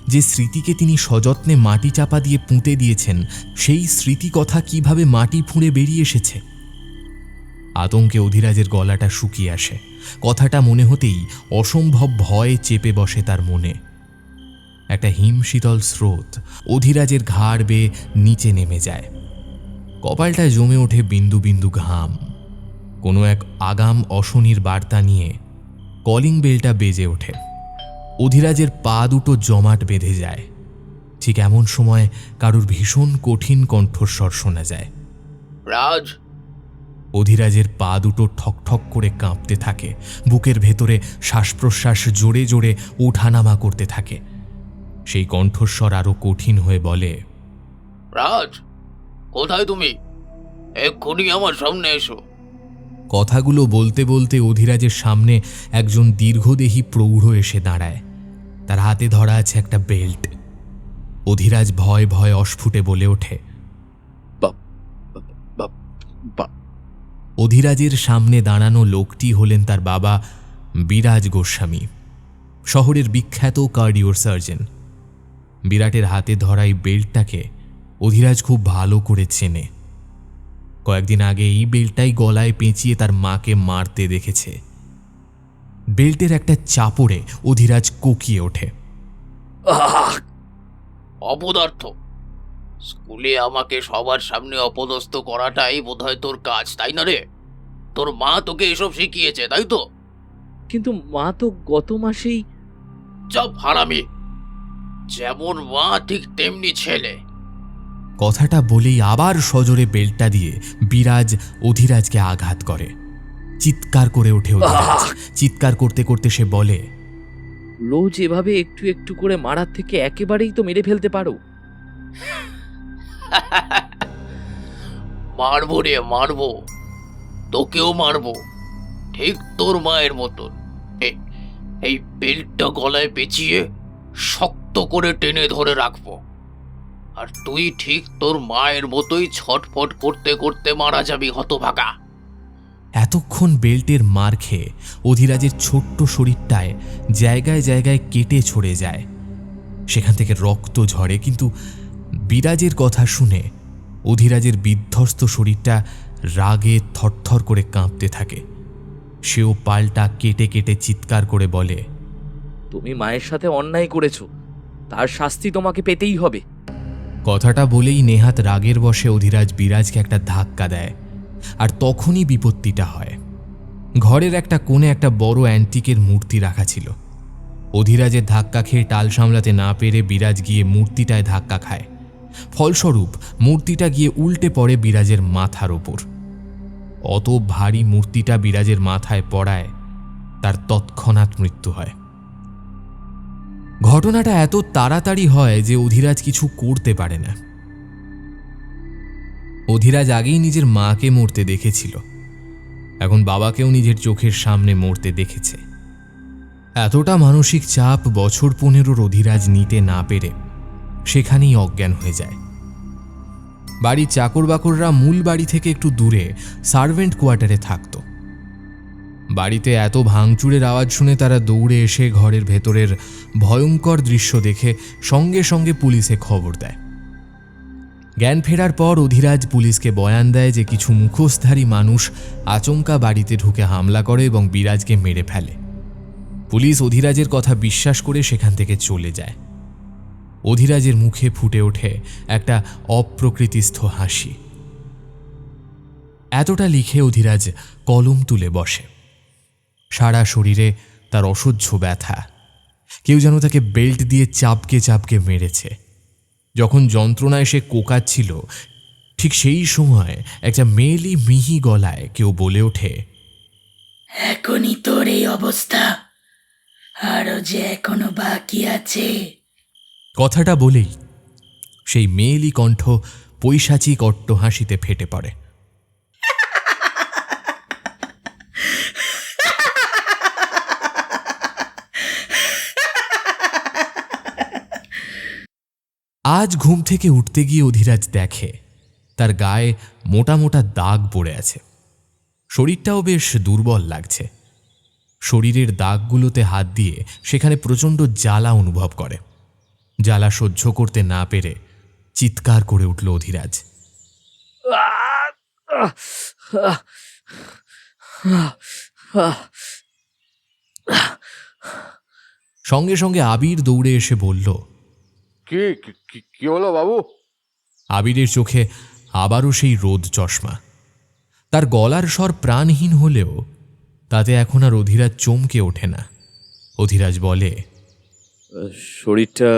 যে স্মৃতিকে তিনি সযত্নে মাটি চাপা দিয়ে পুঁতে দিয়েছেন, সেই স্মৃতি কথা কিভাবে মাটি ফুঁড়ে বেরিয়ে এসেছে? আতঙ্কে অধিরাজের গলাটা শুকিয়ে আসে। কথাটা মনে হতেই অসম্ভব ভয় চেপে বসে তার মনে। একটা হিমশীতল স্রোত অধিরাজের ঘাড় বেয়ে নিচে নেমে যায়। কপালটা জমে ওঠে বিন্দু বিন্দু ঘাম। কোনো এক আগাম অশনির বার্তা নিয়ে কলিং বেলটা বেজে ওঠে। অধিরাজের পা দুটো জমাট বেঁধে যায়। ঠিক এমন সময় কারুর ভীষণ কঠিন কণ্ঠস্বর শোনা যায়। রাজ, অধিরাজের পা দুটো ঠকঠক করে কাঁপতে থাকে, বুকের ভেতরে শ্বাস প্রশ্বাস জোরে জোরে ওঠানামা করতে থাকে। সেই কণ্ঠস্বর আরো কঠিন হয়ে বলে, রাজ, কোথায় তুমি? এক্ষুনি আমার সামনে এসো। কথাগুলো বলতে বলতে অধিরাজের সামনে একজন দীর্ঘদেহী প্রৌঢ় এসে দাঁড়ায়। তার হাতে ধরা আছে একটা বেল্ট। অধিরাজ ভয় ভয় অস্ফুটে বলে ওঠে, অধিরাজের সামনে দাঁড়ানো লোকটি হলেন তার বাবা বিরাজ গোস্বামী, শহরের বিখ্যাত কার্ডিওর সার্জন। বিরাটের হাতে ধরা এই বেল্টটাকে অধিরাজ খুব ভালো করে চেনে। কয়েকদিন আগে এই বেল্টটাই গলায় পেঁচিয়ে তার মাকে মারতে দেখেছে। বেল্টের একটা চাপড়ে অধিরাজ কোকিয়ে ওঠে। অপদার্থ! স্কুলে আমাকে সবার সামনে অপদস্থ করাটাই বোধহয় তোর কাজ, তাই না রে? তোর মা তোকে এসব শিখিয়েছে, তাই তো? কিন্তু মা তো গত মাসেই। চুপ হারামি! যেমন মা ঠিক তেমনি ছেলে। কথাটা বলেই আবার সজোরে বেল্টটা দিয়ে বিরাজ অধিরাজকে আঘাত করে। চিৎকার করে ওঠে অধিরাজ। চিৎকার করতে করতে সে বলে, রোজ এভাবে একটু একটু করে মারার থেকে একেবারেই তো মেরে ফেলতে পারো। মারবো রে, মারবো। তোকেও মারবো, ঠিক তোর মায়ের মতন। এই বেল্টটা গলায় পেঁচিয়ে শক্ত করে টেনে ধরে রাখবো, আর তুই ঠিক তোর মায়ের মতোই ছটফট করতে করতে মারা যাবি, হতভাগা। এতক্ষণ বেল্টের মার খেয়ে অধিরাজের ছোট্ট শরীরটায় জায়গায় জায়গায় কেটে ছড়ে যায়, সেখান থেকে রক্ত ঝরে। কিন্তু বিরাজের কথা শুনে অধিরাজের বিধ্বস্ত শরীরটা রাগে থরথর করে কাঁপতে থাকে। সেও পাল্টা কেটে কেটে চিৎকার করে বলে, তুমি মায়ের সাথে অন্যায় করেছো, তার শাস্তি তোমাকে পেতেই হবে। কথাটা বলেই নেহাত রাগের বশে অধিরাজ বিরাজকে একটা ধাক্কা দেয়, আর তখনই বিপত্তিটা হয়। ঘরের একটা কোণে একটা বড় অ্যান্টিকের মূর্তি রাখা ছিল। অধিরাজের ধাক্কা খেয়ে টাল সামলাতে না পেরে বিরাজ গিয়ে মূর্তিটায় ধাক্কা খায়। ফলস্বরূপ মূর্তিটা গিয়ে উল্টে পড়ে বিরাজের মাথার ওপর। অত ভারী মূর্তিটা বিরাজের মাথায় পড়ায় তার তৎক্ষণাৎ মৃত্যু হয়। ঘটনাটা এত তাড়াতাড়ি হয় যে অধিরাজ কিছু করতে পারে না। অধিরাজ আগেই নিজের মাকে মরতে দেখেছিল, এখন বাবাকেও নিজের চোখের সামনে মরতে দেখেছে। এতটা মানসিক চাপ বছর 15 অধিরাজ নিতে না পেরে সেখানেই অজ্ঞান হয়ে যায়। বাড়ির চাকর বাকররা মূল বাড়ি থেকে একটু দূরে সার্ভেন্ট কোয়ার্টারে থাকত। বাড়িতে এত ভাঙচুরের আওয়াজ শুনে তারা দৌড়ে এসে ঘরের ভেতরের ভয়ঙ্কর দৃশ্য দেখে সঙ্গে সঙ্গে পুলিশে খবর দেয়। জ্ঞান ফেরার পর অধিরাজ পুলিশকে বয়ান দেয় যে কিছু মুখোশধারী মানুষ আচমকা বাড়িতে ঢুকে হামলা করে এবং বিরাজকে মেরে ফেলে। পুলিশ অধিরাজের কথা বিশ্বাস করে সেখান থেকে চলে যায়। অধিরাজের মুখে ফুটে ওঠে একটা অপ্রকৃতিস্থ হাসি। এতটা লিখে অধিরাজ কলম তুলে বসে। সারা শরীরে তার অসহ্য ব্যথা। কেউ যেন তাকে বেল্ট দিয়ে চাপকে চাপকে মেরেছে। যখন যন্ত্রণায় সে কোকাচ্ছিল, ঠিক সেই সময় একটা মেয়েলি মিহি গলায় কেউ বলে ওঠে, এখনই তোর এই অবস্থা, আরো যে এখনো বাকি আছে। কথাটা বলেই সেই মেয়েলি কণ্ঠ পৈশাচিক অট্টহাসিতে ফেটে পড়ে। আজ ঘুম থেকে উঠতে গিয়ে অধিরাজ দেখে তার গায়ে মোটা মোটা দাগ পড়ে আছে। শরীরটাও বেশ দুর্বল লাগছে। শরীরের দাগগুলোতে হাত দিয়ে সেখানে প্রচণ্ড জ্বালা অনুভব করে। জ্বালা সহ্য করতে না পেরে চিৎকার করে উঠল অধিরাজ। সঙ্গে সঙ্গে আবির দৌড়ে এসে বলল, কি কি হলো বাবু? আবিরের চোখে আবারও সেই রোদ চশমা। তার গলার স্বর প্রাণহীন হলেও তাতে এখন আর অধিরাজ চমকে ওঠে না। অধিরাজ বলে, শরীরটা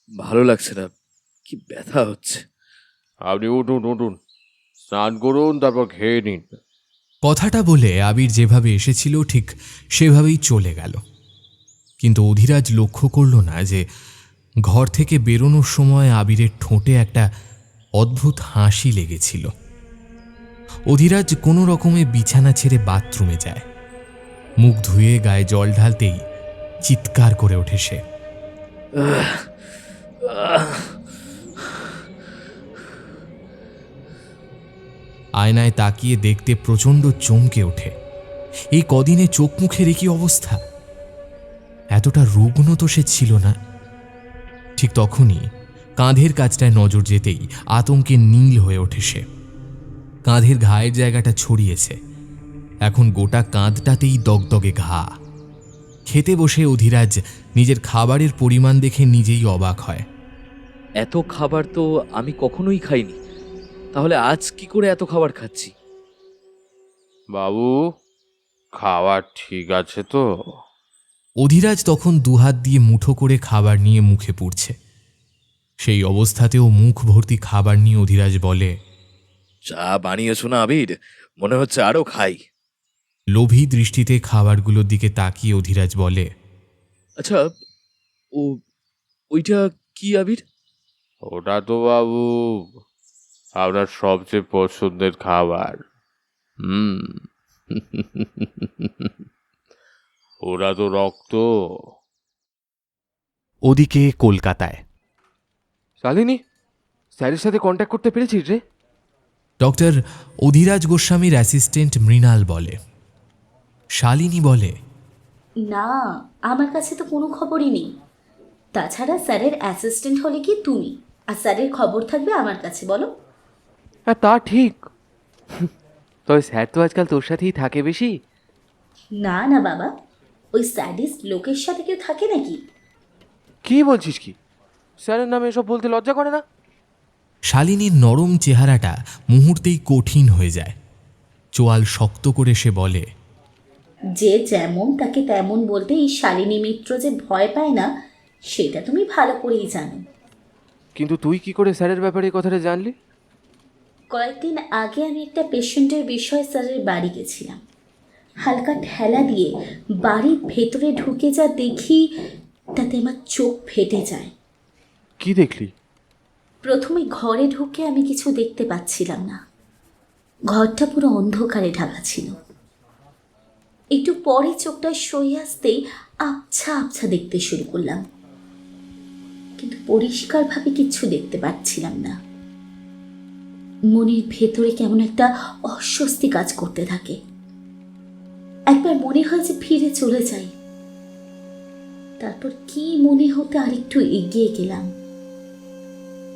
ভালো লাগছে না, কি ব্যথা হচ্ছে। আপনি উঠুন উঠুন, স্নান করুন, তারপর খেয়ে নিন। কথাটা বলে আবির যেভাবে এসেছিল ঠিক সেভাবেই চলে গেল। কিন্তু অধিরাজ লক্ষ্য করল না যে ঘর থেকে বেরোনোর সময় আবিরের ঠোঁটে একটা অদ্ভুত হাসি লেগেছিল। অধিরাজ কোনো রকমে বিছানা ছেড়ে বাথরুমে যায়। মুখ ধুয়ে গায়ে জল ঢালতেই চিৎকার করে ওঠে সে। আয়নায় তাকিয়ে দেখতে প্রচণ্ড চমকে ওঠে। এই কদিনে চোখ মুখের একই অবস্থা। এতটা রুগ্ন তো সে ছিল না। ঠিক তখনই কাঁধের কাছটায় নজর যেতেই আতঙ্কে নীল হয়ে ওঠে সে। কাঁধের ঘায়ের জায়গাটা ছড়িয়েছে, এখন গোটা কাঁধটাতেই দগদগে ঘা। খেতে বসে অধিরাজ নিজের খাবারের পরিমাণ দেখে নিজেই অবাক হয়। এত খাবার তো আমি কখনোই খাইনি, তাহলে আজ কি করে এত খাবার খাচ্ছি? বাবু, খাবার ঠিক আছে তো? অধিরাজ তখন দুহাত দিয়ে মুঠো করে খাবার নিয়ে মুখে পুরছে। সেই অবস্থাতেও মুখ ভর্তি খাবার নিয়ে অধিরাজ বলে, চা বানিয়েছো না আবির? মনে হচ্ছে আরো খাই। লোভী দৃষ্টিতে খাবারগুলোর দিকে তাকিয়ে অধিরাজ বলে, আচ্ছা, ওইটা কি আবির? ওটা তো বাবু আপনার সবচেয়ে পছন্দের খাবার। ওরা তো রক্ত। ওদিকে কলকাতায় শালিনী, স্যারের সাথে কন্ট্যাক্ট করতে পেরেছিস রে? ডক্টর অধিরাজ গোস্বামীর অ্যাসিস্ট্যান্ট মৃণাল বলে। শালিনী বলে, না, আমার কাছে তো কোনো খবরই নেই। তাছাড়া স্যারের অ্যাসিস্ট্যান্ট হলে কি তুমি, আর স্যারের খবর থাকবে আমার কাছে, বলো? হ্যাঁ, তা ঠিক। তবে স্যার তো আজকাল তোর সাথেই থাকে বেশি। না না বাবা, ওই স্যাডিস্ট লোকের সাথে কেউ থাকে নাকি? কি বলছিস কি? স্যারের নামে এসব বলতে লজ্জা করে না? শালিনীর নরম চেহারাটা মুহূর্তেই কঠিন হয়ে যায়। চোয়াল শক্ত করে সে বলে, যে যেমন তাকে তেমন বলতে এই শালিনী মিত্র যে ভয় পায় না, সেটা তুমি ভালো করেই জানো। কিন্তু তুই কি করে স্যারের ব্যাপারে এই কথাটা জানলি? কয়েকদিন আগে আমি একটা পেশেন্টের বিষয়ে স্যারের বাড়ি গেছিলাম। হালকা ঠেলা দিয়ে বাড়ির ভেতরে ঢুকে যা দেখি, তাতে আমার চোখ ফেটে যায়। কি দেখলি? প্রথমে ঘরে ঢুকে আমি কিছু দেখতে পাচ্ছিলাম না। ঘরটা পুরো অন্ধকারে ঢাকা ছিল। একটু পরে চোখটা সয়ে আসতেই আবছা আবছা দেখতে শুরু করলাম, কিন্তু পরিষ্কারভাবে কিছু দেখতে পাচ্ছিলাম না। মনের ভেতরে কেমন একটা অস্বস্তি কাজ করতে থাকে। একবার মনে হয় যে ফিরে চলে যাই, তারপর কি মনে হতে আরেকটু এগিয়ে গেলাম।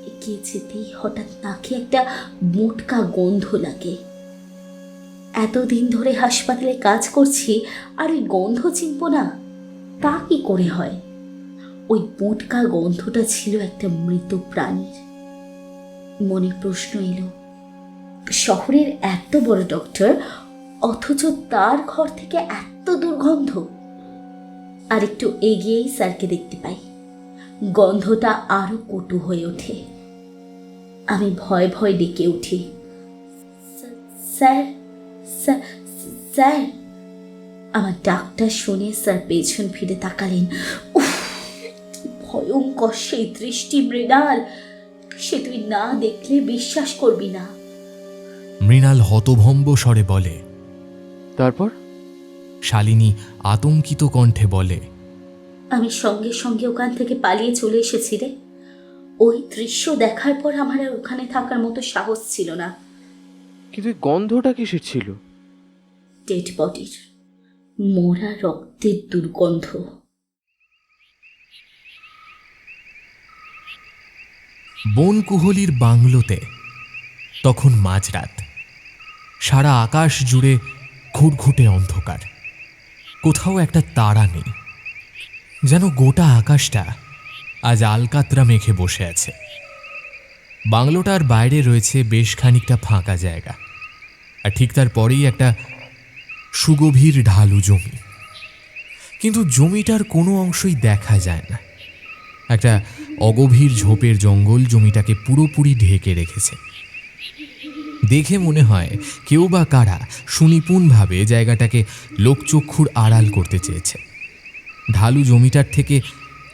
এগিয়ে যেতেই হঠাৎ নাকে একটা মোটকা গন্ধ লাগে। এতদিন ধরে হাসপাতালে কাজ করছি, আর ওই গন্ধ চিনব না তা কি করে হয়? ওই মোটকা গন্ধটা ছিল একটা মৃত প্রাণীর। মনে প্রশ্ন এলো, শহরের এত বড় ডক্টর, অথচ তার ঘর থেকে এত দুর্গন্ধ। আর একটু এগিয়েই স্যারকে দেখতে পাই। গন্ধটা আরো কটু হয়ে ওঠে। আমি ভয় ভয় ডেকে উঠি, স্যার স্যার স্যার। আমার ডাকটা শুনে স্যার পেছন ফিরে তাকালেন। উফ, ভয়ঙ্কর সেই দৃষ্টি মৃণাল, সে তুই না দেখলে বিশ্বাস করবি না। মৃণাল হতভম্ব স্বরে বলে। তারপর? শালিনী আতঙ্কিত কণ্ঠে বলে, আমি সঙ্গে সঙ্গে ওখান থেকে পালিয়ে চলে এসেছি রে। ওই দৃশ্য দেখার পর আমার আর ওখানে থাকার মতো সাহস ছিল না। কিন্তু গন্ধটা কিসের ছিল? ডেড বডির, মরা রক্তের দুর্গন্ধ। বনকুহলির বাংলোতে তখন মাঝরাত। সারা আকাশ জুড়ে ঘুটঘুটে অন্ধকার। কোথাও একটা তারা নেই, যেন গোটা আকাশটা আজ আলকাতরা মেখে বসে আছে। বাংলোটার বাইরে রয়েছে বেশ খানিকটা ফাঁকা জায়গা, আর ঠিক তার পরেই একটা সুগভীর ঢালু জমি। কিন্তু জমিটার কোনো অংশই দেখা যায় না। একটা অগভীর ঝোপের জঙ্গল জমিটাকে পুরোপুরি ঢেকে রেখেছে। দেখে মনে হয় কেউ বা কারা সুনিপুণভাবে জায়গাটাকে লোকচক্ষুর আড়াল করতে চেয়েছে। ঢালু জমিটার থেকে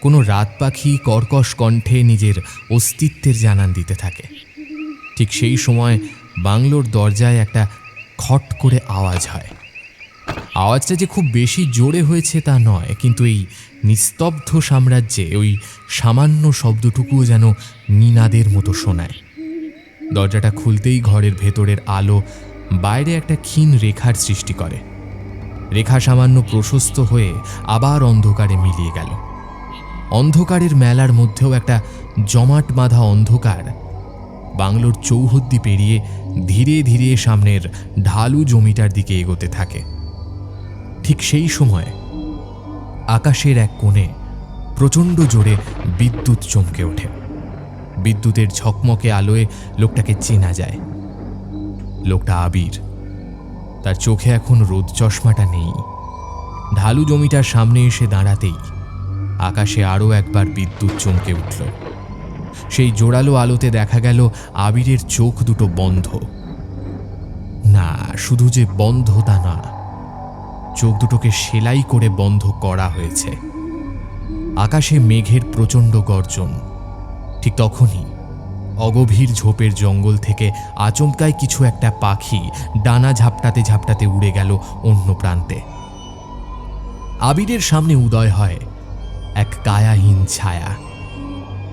কোনো রাত পাখি কর্কশ কণ্ঠে নিজের অস্তিত্বের জানান দিতে থাকে। ঠিক সেই সময় বাংলোর দরজায় একটা খট করে আওয়াজ হয়। আওয়াজটা যে খুব বেশি জোরে হয়েছে তা নয়, কিন্তু এই নিস্তব্ধ সাম্রাজ্যে ওই সামান্য শব্দটুকুও যেন নিনাদের মতো শোনায়। দরজাটা খুলতেই ঘরের ভেতরের আলো বাইরে একটা ক্ষীণ রেখার সৃষ্টি করে। রেখা সামান্য প্রশস্ত হয়ে আবার অন্ধকারে মিলিয়ে গেল। অন্ধকারের মেলার মধ্যেও একটা জমাট বাঁধা অন্ধকার বাংলোর চৌহদ্দি পেরিয়ে ধীরে ধীরে সামনের ঢালু জমিটার দিকে এগোতে থাকে। ঠিক সেই সময় আকাশের এক কোণে প্রচণ্ড জোরে বিদ্যুৎ চমকে ওঠে। বিদ্যুতের ঝকমকে আলোয় লোকটাকে চেনা যায়। লোকটা আবির। তার চোখে এখন রোদ চশমাটা নেই। ঢালু জমিটার সামনে এসে দাঁড়াতেই আকাশে আরও একবার বিদ্যুৎ চমকে উঠল। সেই জোরালো আলোতে দেখা গেল আবিরের চোখ দুটো বন্ধ। না, শুধু যে বন্ধ তা না, চোখ দুটোকে সেলাই করে বন্ধ করা হয়েছে। আকাশে মেঘের প্রচণ্ড গর্জন। ঠিক তখনই অগভীর ঝোপের জঙ্গল থেকে আচমকায় কিছু একটা পাখি ডানা ঝাপটাতে ঝাপটাতে উড়ে গেল অন্য প্রান্তে। আবিরের সামনে উদয় হয় এক কায়াহীন ছায়া।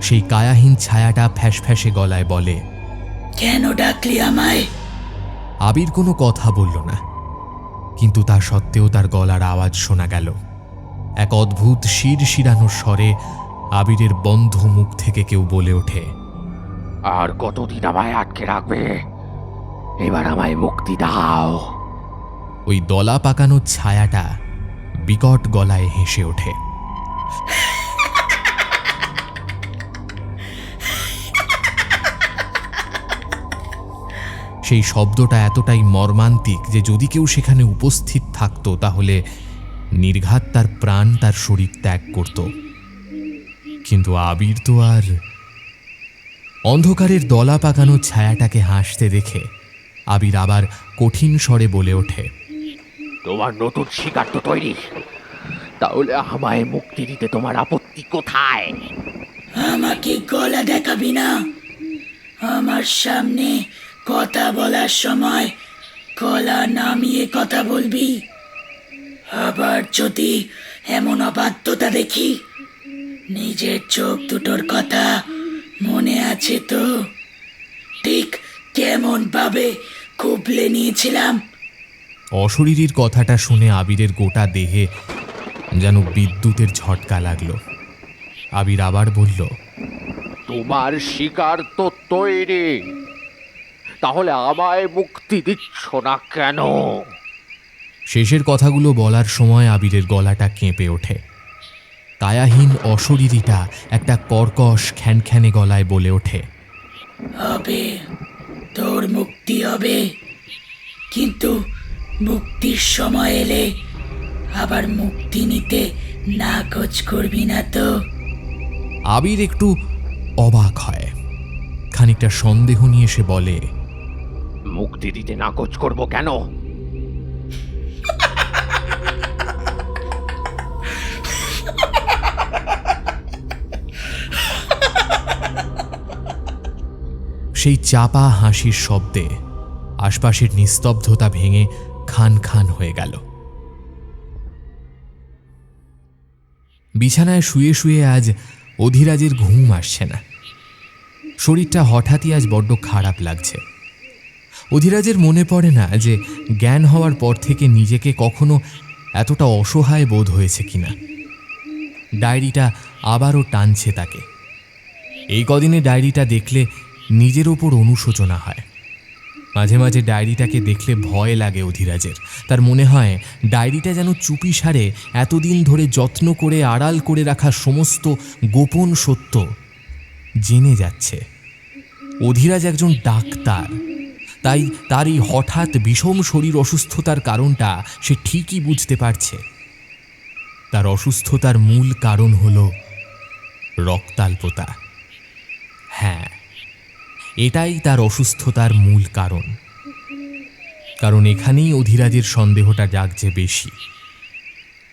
সেই কায়াহীন ছায়াটা ফ্যাসফ্যাসে গলায় বলে, কেন ডাকলি আমায়? আবির কোনো কথা বলল না, কিন্তু তা সত্ত্বেও তার গলার আওয়াজ শোনা গেল। এক অদ্ভুত শিরশিরানো স্বরে আবিরের বন্ধ মুখ থেকে কেউ বলে ওঠে, আর কতদিন আমায় আটকে রাখবে? এবার আমায় মুক্তি দাও। ওই দলা পাকানো ছায়াটা বিকট গলায় হেসে ওঠে। সেই শব্দটা এতটাই মর্মান্তিক যে যদি কেউ সেখানে উপস্থিত থাকতো তাহলে নির্ঘাত তার প্রাণ তার শরীর ত্যাগ করত। কিন্তু আবির তো আর। অন্ধকারের দলা পাকানো ছায়াটাকে হাসতে দেখে আবির আবার কঠিন স্বরে বলে ওঠে, তোমার নতুন শিকার তো তৈরি, তাহলে আমায় মুক্তি দিতে তোমার আপত্তি কোথায়? আমাকে গলা দেখাবি না। আমার সামনে কথা বলার সময় গলা নামিয়ে কথা বলবি। আবার যদি এমন অবাধ্যতা দেখি, নিজের চোখ দুটোর কথা মনে আছে তো? ঠিক কেমন ভাবে কুবলে নিয়েছিলাম। অশরীরীর কথাটা শুনে আবিরের গোটা দেহে যেন বিদ্যুতের ঝটকা লাগলো। আবির আবার বলল, তোমার শিকার তো তৈরি, তাহলে আমায় মুক্তি দিচ্ছ না কেন? শেষের কথাগুলো বলার সময় আবিরের গলাটা কেঁপে ওঠে। কায়াহীন অশরীরীটা একটা কর্কশ খ্যানখ্যানে গলায় বলে ওঠে, হবে, তোর মুক্তি হবে, কিন্তু মুক্তির সময় এলে আবার মুক্তি নিতে নাকচ করবি না তো? আবির একটু অবাক হয়। খানিকটা সন্দেহ নিয়ে সে বলে, মুক্তি দিতে নাকচ করব কেন? সেই চাপা হাসির শব্দে আশপাশের নিস্তব্ধতা ভেঙে খান খান হয়ে গেল। বিছানায় শুয়ে শুয়ে আজ অধিরাজের ঘুম আসছে না। শরীরটা হঠাৎই আজ বড্ড খারাপ লাগছে। অধিরাজের মনে পড়ে না যে জ্ঞান হওয়ার পর থেকে নিজেকে কখনো এতটা অসহায় বোধ হয়েছে কিনা। ডায়েরিটা আবারও টানছে তাকে। এই কদিনে ডায়েরিটা দেখলে নিজের ওপর অনুশোচনা হয়। মাঝে মাঝে ডায়েরিটাকে দেখলে ভয় লাগে অধিরাজের। তার মনে হয় ডায়েরিটা যেন চুপিসারে এতদিন ধরে যত্ন করে আড়াল করে রাখা সমস্ত গোপন সত্য জেনে যাচ্ছে। অধিরাজ একজন ডাক্তার, তাই তার এই হঠাৎ বিষম শরীর অসুস্থতার কারণটা সে ঠিকই বুঝতে পারছে। তার অসুস্থতার মূল কারণ হল রক্তাল্পতা। হ্যাঁ, এটাই তার অসুস্থতার মূল কারণ। কারণ এখানেই অধিরাজের সন্দেহটা জাগছে বেশি।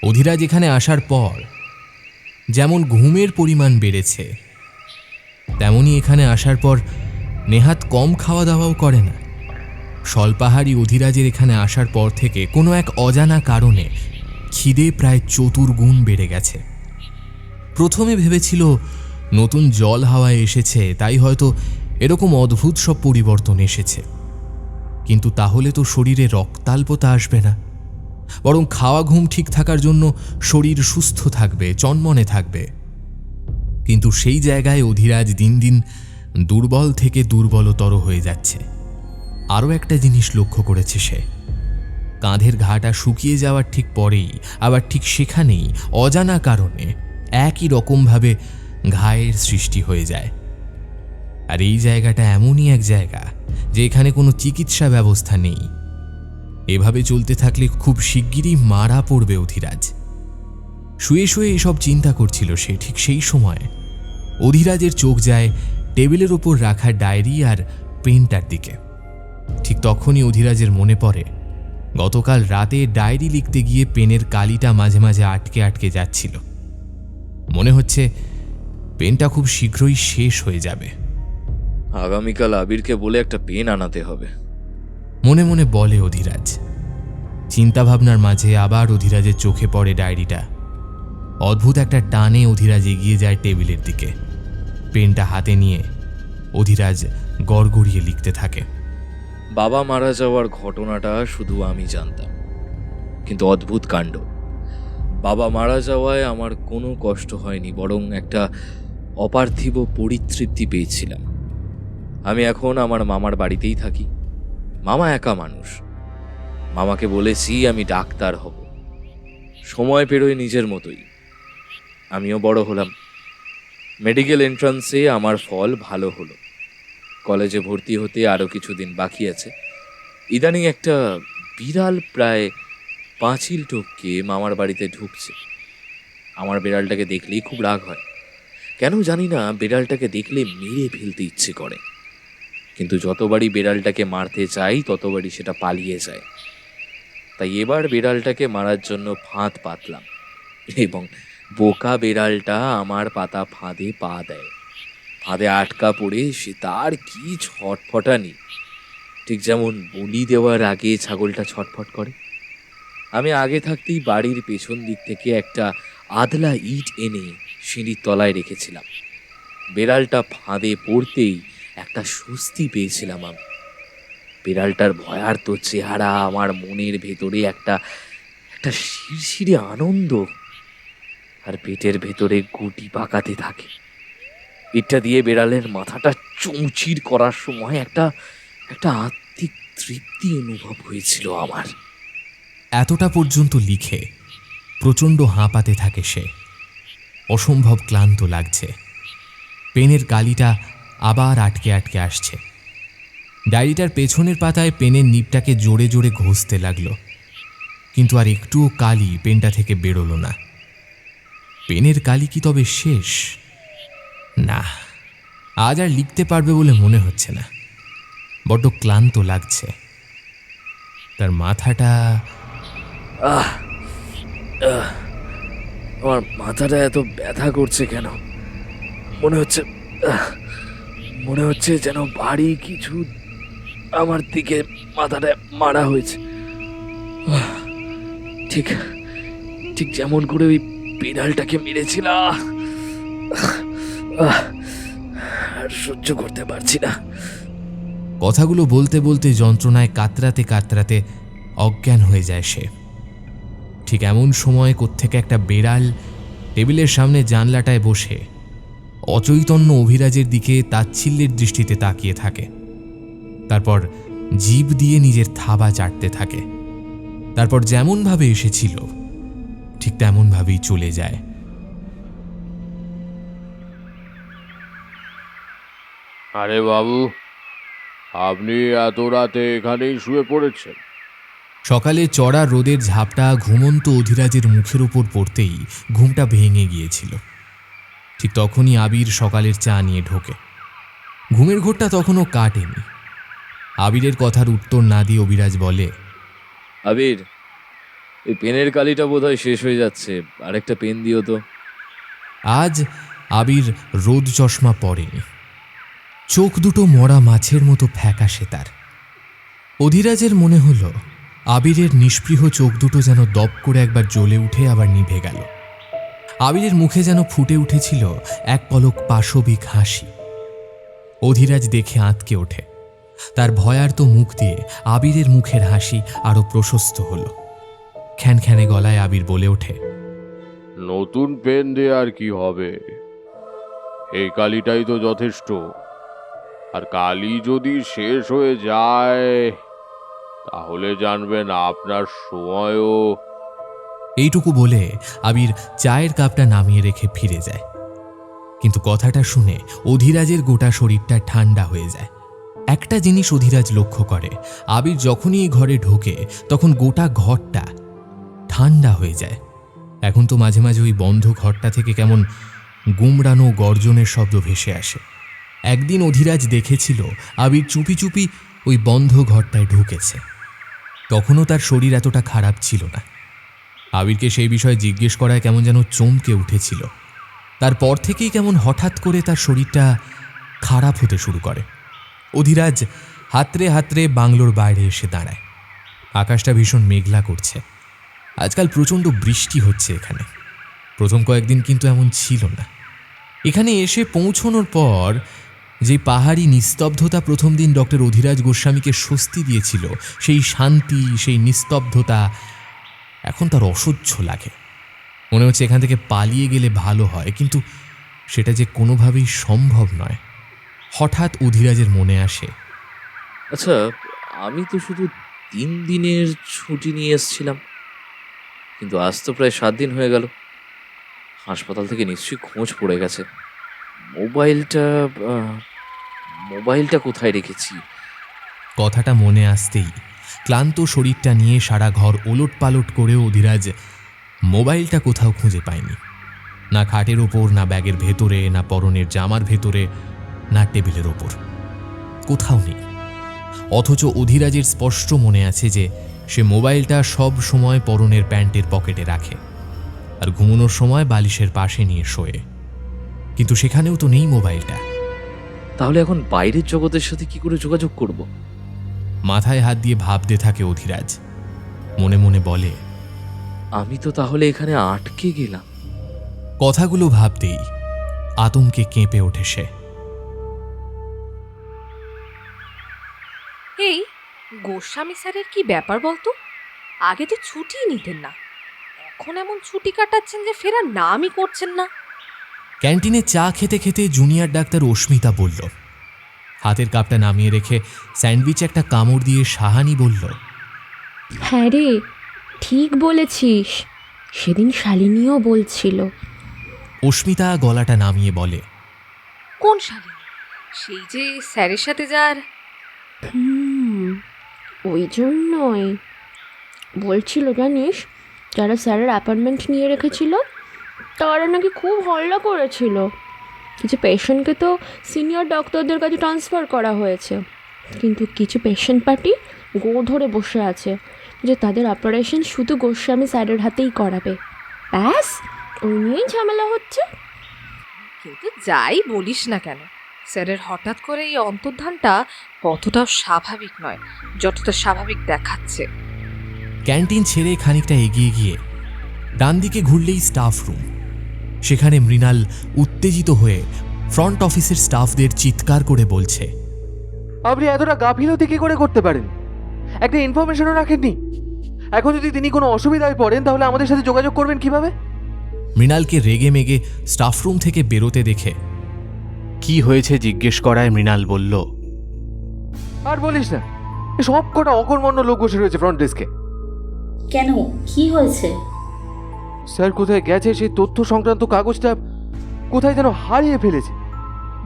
অধিরাজ এখানে আসার পর যেমন ঘুমের পরিমাণ বেড়েছে, তেমনি এখানে আসার পর নেহাত কম খাওয়া দাওয়াও করে না। স্বল্পাহারী অধিরাজের এখানে আসার পর থেকে কোনো এক অজানা কারণে খিদে প্রায় চতুর্গুণ বেড়ে গেছে। প্রথমে ভেবেছিল নতুন জল হাওয়ায় এসেছে, তাই হয়তো এরকম অদ্ভুত সব পরিবর্তন এসেছে। কিন্তু তাহলে তো শরীরে রক্তাল্পতা আসবে না, বরং খাওয়া ঘুম ঠিক থাকার জন্য শরীর সুস্থ থাকবে, চনমনে থাকবে। কিন্তু সেই জায়গায় অধিরাজ দিন দিন দুর্বল থেকে দুর্বলতর হয়ে যাচ্ছে। আরও একটা জিনিস লক্ষ্য করেছে সে, কাঁধের ঘাটা শুকিয়ে যাওয়ার ঠিক পরেই আবার ঠিক সেখানেই অজানা কারণে একই রকমভাবে ঘায়ের সৃষ্টি হয়ে যায়। আর এই জায়গাটা এমনই এক জায়গা যে এখানে কোনো চিকিৎসা ব্যবস্থা নেই। এভাবে চলতে থাকলে খুব শিগগিরই মারা পড়বে অধিরাজ। শুয়ে শুয়ে এসব চিন্তা করছিল সে, ঠিক সেই সময় অধিরাজের চোখ যায় টেবিলের ওপর রাখা ডায়েরি আর পেনটার দিকে। ঠিক তখনই অধিরাজের মনে পড়ে গতকাল রাতে ডায়েরি লিখতে গিয়ে পেনের কালিটা মাঝে মাঝে আটকে আটকে যাচ্ছিল। মনে হচ্ছে পেনটা খুব শীঘ্রই শেষ হয়ে যাবে। আগামীকাল আবিরকে বলে একটা পেন আনাতে হবে, মনে মনে বলে অধিরাজ। চিন্তাভাবনার মাঝে আবার অধিরাজের চোখে পড়ে ডায়েরিটা। অদ্ভুত একটা টানে অধিরাজ এগিয়ে যায় টেবিলের দিকে। পেনটা হাতে নিয়ে অধিরাজ গড়গড়িয়ে লিখতে থাকে। বাবা মারা যাওয়ার ঘটনাটা শুধু আমি জানতাম, কিন্তু অদ্ভুত কাণ্ড, বাবা মারা যাওয়ায় আমার কোনো কষ্ট হয়নি, বরং একটা অপার্থিব পরিতৃপ্তি পেয়েছিলাম। আমি এখন আমার মামার বাড়িতেই থাকি। মামা একা মানুষ। মামাকে বলেছি আমি ডাক্তার হব। সময় পেরোয় নিজের মতোই। আমিও বড় হলাম। মেডিকেল এন্ট্রান্সে আমার ফল ভালো হলো। কলেজে ভর্তি হতে আরও কিছুদিন বাকি আছে। ইদানিং একটা বিড়াল প্রায় পাঁচিল টপকে মামার বাড়িতে ঢুকছে। আমার বিড়ালটাকে দেখলেই খুব রাগ হয়। কেন জানি না, বিড়ালটাকে দেখলে মেরে ফেলতে ইচ্ছে করে, কিন্তু যতবারই বিড়ালটাকে মারতে চাই ততবারই সেটা পালিয়ে যায়। তাই এবার বিড়ালটাকে মারার জন্য ফাঁদ পাতলাম, এবং বোকা বিড়ালটা আমার পাতা ফাঁদে পা দেয়। ফাঁদে আটকা পড়ে সে তার কি ছটফটানি, ঠিক যেমন বলি দেওয়ার আগে ছাগলটা ছটফট করে। আমি আগে থাকতেই বাড়ির পেছন দিক থেকে একটা আদলা ইট এনে সিঁড়ির তলায় রেখেছিলাম। বিড়ালটা ফাঁদে পড়তেই একটা স্বস্তি পেয়েছিলাম আমি। বিড়ালটার ভয়ার্ত চেহারা আমার মনের ভেতরে একটা শিরশিরে আনন্দ আর পেটের ভেতরে গুটি পাকাতে থাকে। ইটটা দিয়ে বিড়ালের মাথাটা চৌচির করার সময় একটা আত্মিক তৃপ্তি অনুভব হয়েছিল আমার। এতটা পর্যন্ত লিখে প্রচণ্ড হাঁপাতে থাকে সে। অসম্ভব ক্লান্ত লাগছে। পেনের কালিটা আবার আটকে আটকে আসছে। ডায়েরিটার পেছনের পাতায় পেনের নিবটাকে জোরে জোরে ঘষতে লাগলো, কিন্তু আর একটুও কালি পেনটা থেকে বেরোলো না। পেনের কালি কি তবে শেষ? না, আজ আর লিখতে পারবে বলে মনে হচ্ছে না। বড্ড ক্লান্ত লাগছে। তার মাথাটা আমার মাথাটা এত ব্যথা করছে কেন? মনে হচ্ছে যেন ভারী কিছু আমার দিকে মাথাটা মারা হয়েছে। ঠিক ঠিক যেমন করে ওই বিড়ালটাকে মেরেছিলাম। আর সহ্য করতে পারছি না। কথাগুলো বলতে বলতে যন্ত্রণায় কাতরাতে কাতরাতে অজ্ঞান হয়ে যায় সে। ঠিক এমন সময় কোত্থেকে একটা বেড়াল টেবিলের সামনে জানলাটায় বসে অচৈতন্য অভিরাজের দিকে তাচ্ছিল্যের দৃষ্টিতে তাকিয়ে থাকে। তারপর জিভ দিয়ে নিজের থাবা চাটতে থাকে। তারপর যেমনভাবে এসেছিল ঠিক তেমনভাবেই চলে যায়। আরে বাবু, আপনি এত রাতে এখানেই শুয়ে পড়েছেন? সকালে চড়া রোদের ঝাপটা ঘুমন্ত অধিরাজের মুখের উপর পড়তেই ঘুমটা ভেঙে গিয়েছিল। ঠিক তখনই আবির সকালের চা নিয়ে ঢোকে। ঘুমের ঘোরটা তখনও কাটেনি। আবিরের কথার উত্তর না দিয়ে অবিরাজ বলে, আবির, এই পেনের কালিটা বোধহয় শেষ হয়ে যাচ্ছে, আরেকটা পেন দিও তো। আজ আবির রোদ চশমা পরেনি। চোখ দুটো মরা মাছের মতো ফ্যাকাশে তার। অধিরাজের মনে হলো আবিরের নিষ্পৃহ চোখ দুটো যেন দপ করে একবার জ্বলে উঠে আবার নিভে গেল। আবিরের মুখে যেন ফুটে উঠেছিল এক পলক পাশবিক হাসি। অধিরাজ দেখে আঁতকে ওঠে। তার ভয়ার্ত মুখ দিয়ে আবিরের মুখের হাসি আরো প্রশস্ত হল। খ্যানখ্যানে গলায় আবির বলে ওঠে, নতুন পেন দিয়ে আর কি হবে, এই কালিটাই তো যথেষ্ট। আর কালি যদি শেষ হয়ে যায় তাহলে জানবেন আপনার সময়ও। এইটুকু বলে আবির চায়ের কাপটা নামিয়ে রেখে ফিরে যায়। কিন্তু কথাটা শুনে অধিরাজের গোটা শরীরটা ঠান্ডা হয়ে যায়। একটা জিনিস অধিরাজ লক্ষ্য করে, আবির যখনই এই ঘরে ঢোকে তখন গোটা ঘরটা ঠান্ডা হয়ে যায়। এখন তো মাঝে মাঝে ওই বন্ধ ঘরটা থেকে কেমন গুমড়ানো গর্জনের শব্দ ভেসে আসে। একদিন অধিরাজ দেখেছিল আবির চুপি চুপি ওই বন্ধ ঘরটায় ঢুকেছে। তখনও তার শরীর এতটা খারাপ ছিল না। আবিরকে সেই বিষয়ে জিজ্ঞেস করায় কেমন যেন চমকে উঠেছিল। তারপর থেকেই কেমন হঠাৎ করে তার শরীরটা খারাপ হতে শুরু করে। অধিরাজ হাতড়ে হাতড়ে বাংলোর বাইরে এসে দাঁড়ায়। আকাশটা ভীষণ মেঘলা করছে। আজকাল প্রচণ্ড বৃষ্টি হচ্ছে এখানে। প্রথম কয়েকদিন কিন্তু এমন ছিল না। এখানে এসে পৌঁছনোর পর যে পাহাড়ি নিস্তব্ধতা প্রথম দিন ডক্টর অধিরাজ গোস্বামীকে স্বস্তি দিয়েছিল, সেই শান্তি, সেই নিস্তব্ধতা এখন তার অসহ্য লাগে। মনে হচ্ছে এখান থেকে পালিয়ে গেলে ভালো হয়, কিন্তু সেটা যে কোনোভাবেই সম্ভব নয়। হঠাৎ অধিরাজের মনে আসে, আচ্ছা, আমি তো শুধু 3 দিনের ছুটি নিয়ে এসেছিলাম, কিন্তু আজ তো প্রায় 7 দিন হয়ে গেল। হাসপাতাল থেকে নিশ্চয়ই খোঁজ পড়ে গেছে। মোবাইলটা কোথায় রেখেছি? কথাটা মনে আসতেই ক্লান্ত শরীরটা নিয়ে সারা ঘর ওলট পালট করেও অধিরাজ মোবাইলটা কোথাও খুঁজে পায়নি। না খাটের ওপর, না ব্যাগের ভেতরে, না পরনের জামার ভেতরে, না টেবিলের ওপর, কোথাও নেই। অথচ অধিরাজের স্পষ্ট মনে আছে যে সে মোবাইলটা সব সময় পরনের প্যান্টের পকেটে রাখে আর ঘুমানোর সময় বালিশের পাশে নিয়ে শোয়ে। কিন্তু সেখানেও তো নেই মোবাইলটা। তাহলে এখন বাইরের জগতের সাথে কি করে যোগাযোগ করব? মাথায় হাত দিয়ে ভাবতে থাকে অধিরাজ। মনে মনে বলে, আমি তো তাহলে এখানে আটকে গেলাম। কথাগুলো ভাবতেই আতঙ্কে কেঁপে ওঠে সে। এই গোস্বামী স্যারের কি ব্যাপার বলতো? আগে তো ছুটিই নিতেন না, এখন এমন ছুটি কাটাচ্ছেন যে ফেরার নামই করছেন না। ক্যান্টিনে চা খেতে খেতে জুনিয়র ডাক্তার অস্মিতা বলল। হাতের কাপটা নামিয়ে রেখে স্যান্ডউইচ একটা কামড় দিয়ে সাহানি বলল, হ্যাঁ রে, ঠিক বলেছিস, সেদিন শালিনীও বলছিল। অস্মিতা গলাটা নামিয়ে বলে, কোন শালিনী? সেই যে স্যারের সাথে যার। ওই জন্যই বলছিল, জানিস, যারা স্যারের অ্যাপয়েন্টমেন্ট নিয়ে রেখেছিল তারা নাকি খুব হল্লা করেছিল। কিছু পেশেন্টকে তো সিনিয়র ডক্টরদের কাছে ট্রান্সফার করা হয়েছে, কিন্তু কিছু পেশেন্ট পার্টি গো ধরে বসে আছে যে তাদের অপারেশন শুধু গোস্বামী স্যারের হাতেই করাবে। ব্যাস, ওই নিয়েই ঝামেলা হচ্ছে। কিন্তু যাই বলিস না কেন, স্যারের হঠাৎ করে এই অন্তর্ধানটা অতটাও স্বাভাবিক নয় যতটা স্বাভাবিক দেখাচ্ছে। ক্যান্টিন ছেড়ে খানিকটা এগিয়ে গিয়ে ডান দিকে ঘুরলেই স্টাফ রুম। সেখানে মৃণাল উত্তেজিত হয়ে ফ্রন্ট অফিসের স্টাফদের চিৎকার করে বলছে, আপনি এতটা গাফিলতি কি করে করতে পারেন? একটা ইনফরমেশনও রাখেননি। এখন যদি তিনি কোনো অসুবিধায় পড়েন তাহলে আমাদের সাথে যোগাযোগ করবেন কিভাবে? মৃণালকে রেগে মেগে স্টাফ রুম থেকে বেরোতে দেখে কি হয়েছে জিজ্ঞেস করায় মৃণাল বলল, আর বলিস না, সব কটা অকর্মণ্য লোক বসে রয়েছে ফ্রন্ট ডেস্কে। কেন, কি হয়েছে? স্যার কোথায় গেছে সেই তথ্য সংক্রান্ত কাগজটা কোথায় যেন হারিয়ে ফেলেছে।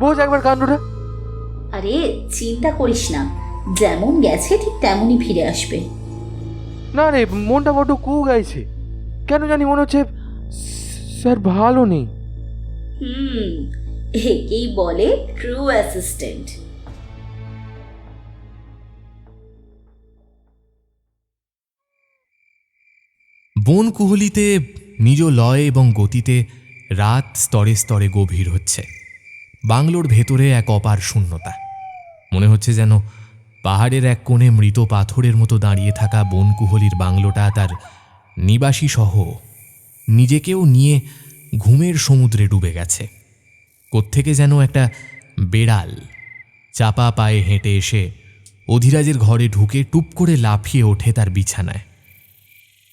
বোঝ একবার কাণ্ডটা। আরে চিন্তা করিস না, যেমন গেছে ঠিক তেমনই ফিরে আসবে। না রে, মনটা বড্ড কু গাইছে। কেন জানি মনে হচ্ছে স্যার ভালো নেই। একেই বলে ট্রু অ্যাসিস্ট্যান্ট। বনকুহলিতে নিজ লয় এবং গতিতে রাত স্তরে স্তরে গভীর হচ্ছে। বাংলোর ভেতরে এক অপার শূন্যতা। মনে হচ্ছে যেন পাহাড়ের এক কোণে মৃত পাথরের মতো দাঁড়িয়ে থাকা বনকুহলির বাংলোটা তার নিবাসী সহ নিজেকেও নিয়ে ঘুমের সমুদ্রে ডুবে গেছে। কোত্থেকে যেন একটা বেড়াল চাপা পায়ে হেঁটে এসে অধিরাজের ঘরে ঢুকে টুপ করে লাফিয়ে ওঠে তার বিছানায়।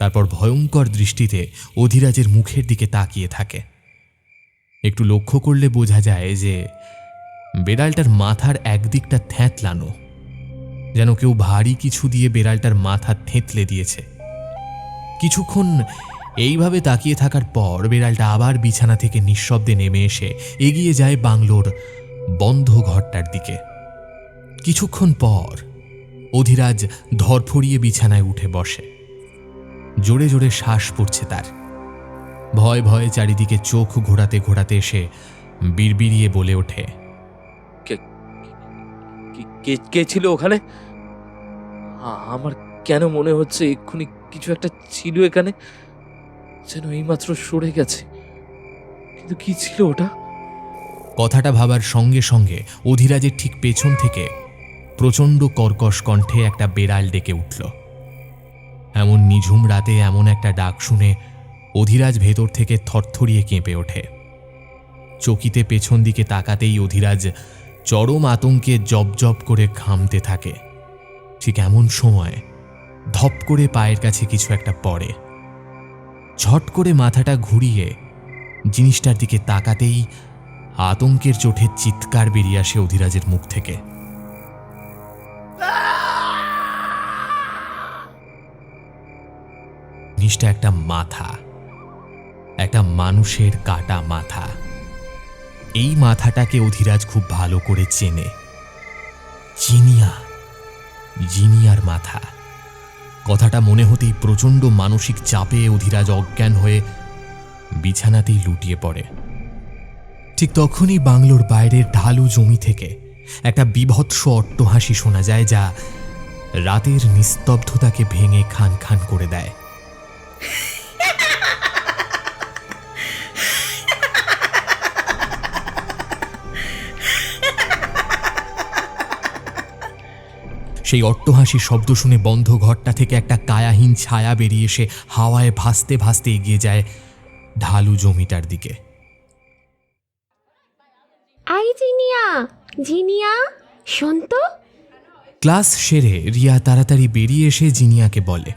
তারপর ভয়ঙ্কর দৃষ্টিতে অধিরাজের মুখের দিকে তাকিয়ে থাকে। একটু লক্ষ্য করলে বোঝা যায় যে বেড়ালটার মাথার একদিকটা থ্যাঁতলানো, যেন কেউ ভারী কিছু দিয়ে বেড়ালটার মাথা থেঁতলে দিয়েছে। কিছুক্ষণ এইভাবে তাকিয়ে থাকার পর বেড়ালটা আবার বিছানা থেকে নিঃশব্দে নেমে এসে এগিয়ে যায় বাংলোর বন্ধ ঘরটার দিকে। কিছুক্ষণ পর অধিরাজ ধরফড়িয়ে বিছানায় উঠে বসে। জোরে জোরে শ্বাস পড়ছে তার। ভয়ে ভয়ে চারিদিকে চোখ ঘোরাতে ঘোরাতে এসে বিড়বিড়িয়ে বলে ওঠে, কে ছিল ওখানে? আমার কেন মনে হচ্ছে এক্ষুনি কিছু একটা ছিল এখানে, যেন এইমাত্র সরে গেছে। কিন্তু কি ছিল ওটা? কথাটা ভাবার সঙ্গে সঙ্গে অধিরাজের ঠিক পেছন থেকে প্রচণ্ড কর্কশ কণ্ঠে একটা বেড়াল ডেকে উঠল। এমন নিঝুম রাতে এমন একটা ডাক শুনে অধিরাজ ভেতর থেকে থরথরিয়ে কেঁপে ওঠে। চকিতে পেছন দিকে তাকাতেই অধিরাজ চরম আতঙ্কে জবজব করে ঘামতে থাকে। ঠিক এমন সময় ধপ করে পায়ের কাছে কিছু একটা পড়ে। ঝট করে মাথাটা ঘুরিয়ে জিনিসটার দিকে তাকাতেই আতঙ্কের চোটে চিৎকার বেরিয়ে আসে অধিরাজের মুখ থেকে। জিনিসটা একটা মাথা, একটা মানুষের কাটা মাথা। এই মাথাটাকে অধিরাজ খুব ভালো করে চেনে। জিনিয়ার মাথা। কথাটা মনে হতেই প্রচণ্ড মানসিক চাপে অধিরাজ অজ্ঞান হয়ে বিছানাতেই লুটিয়ে পড়ে। ঠিক তখনই বাংলোর বাইরের ঢালু জমি থেকে একটা বীভৎস অট্টহাসি শোনা যায়, যা রাতের নিস্তব্ধতাকে ভেঙে খান খান করে দেয়। সেই অট্টহাসির শব্দ শুনে বন্ধ ঘরটা থেকে একটা কায়াহীন ছায়া বেরিয়ে এসে হাওয়ায় ভাসতে ভাসতে এগিয়ে যায় ঢালু জমিটার দিকে। আই জিনিয়া শোন তো। ক্লাস সেরে রিয়া তাড়াতাড়ি বেরিয়ে এসে জিনিয়াকে বলে।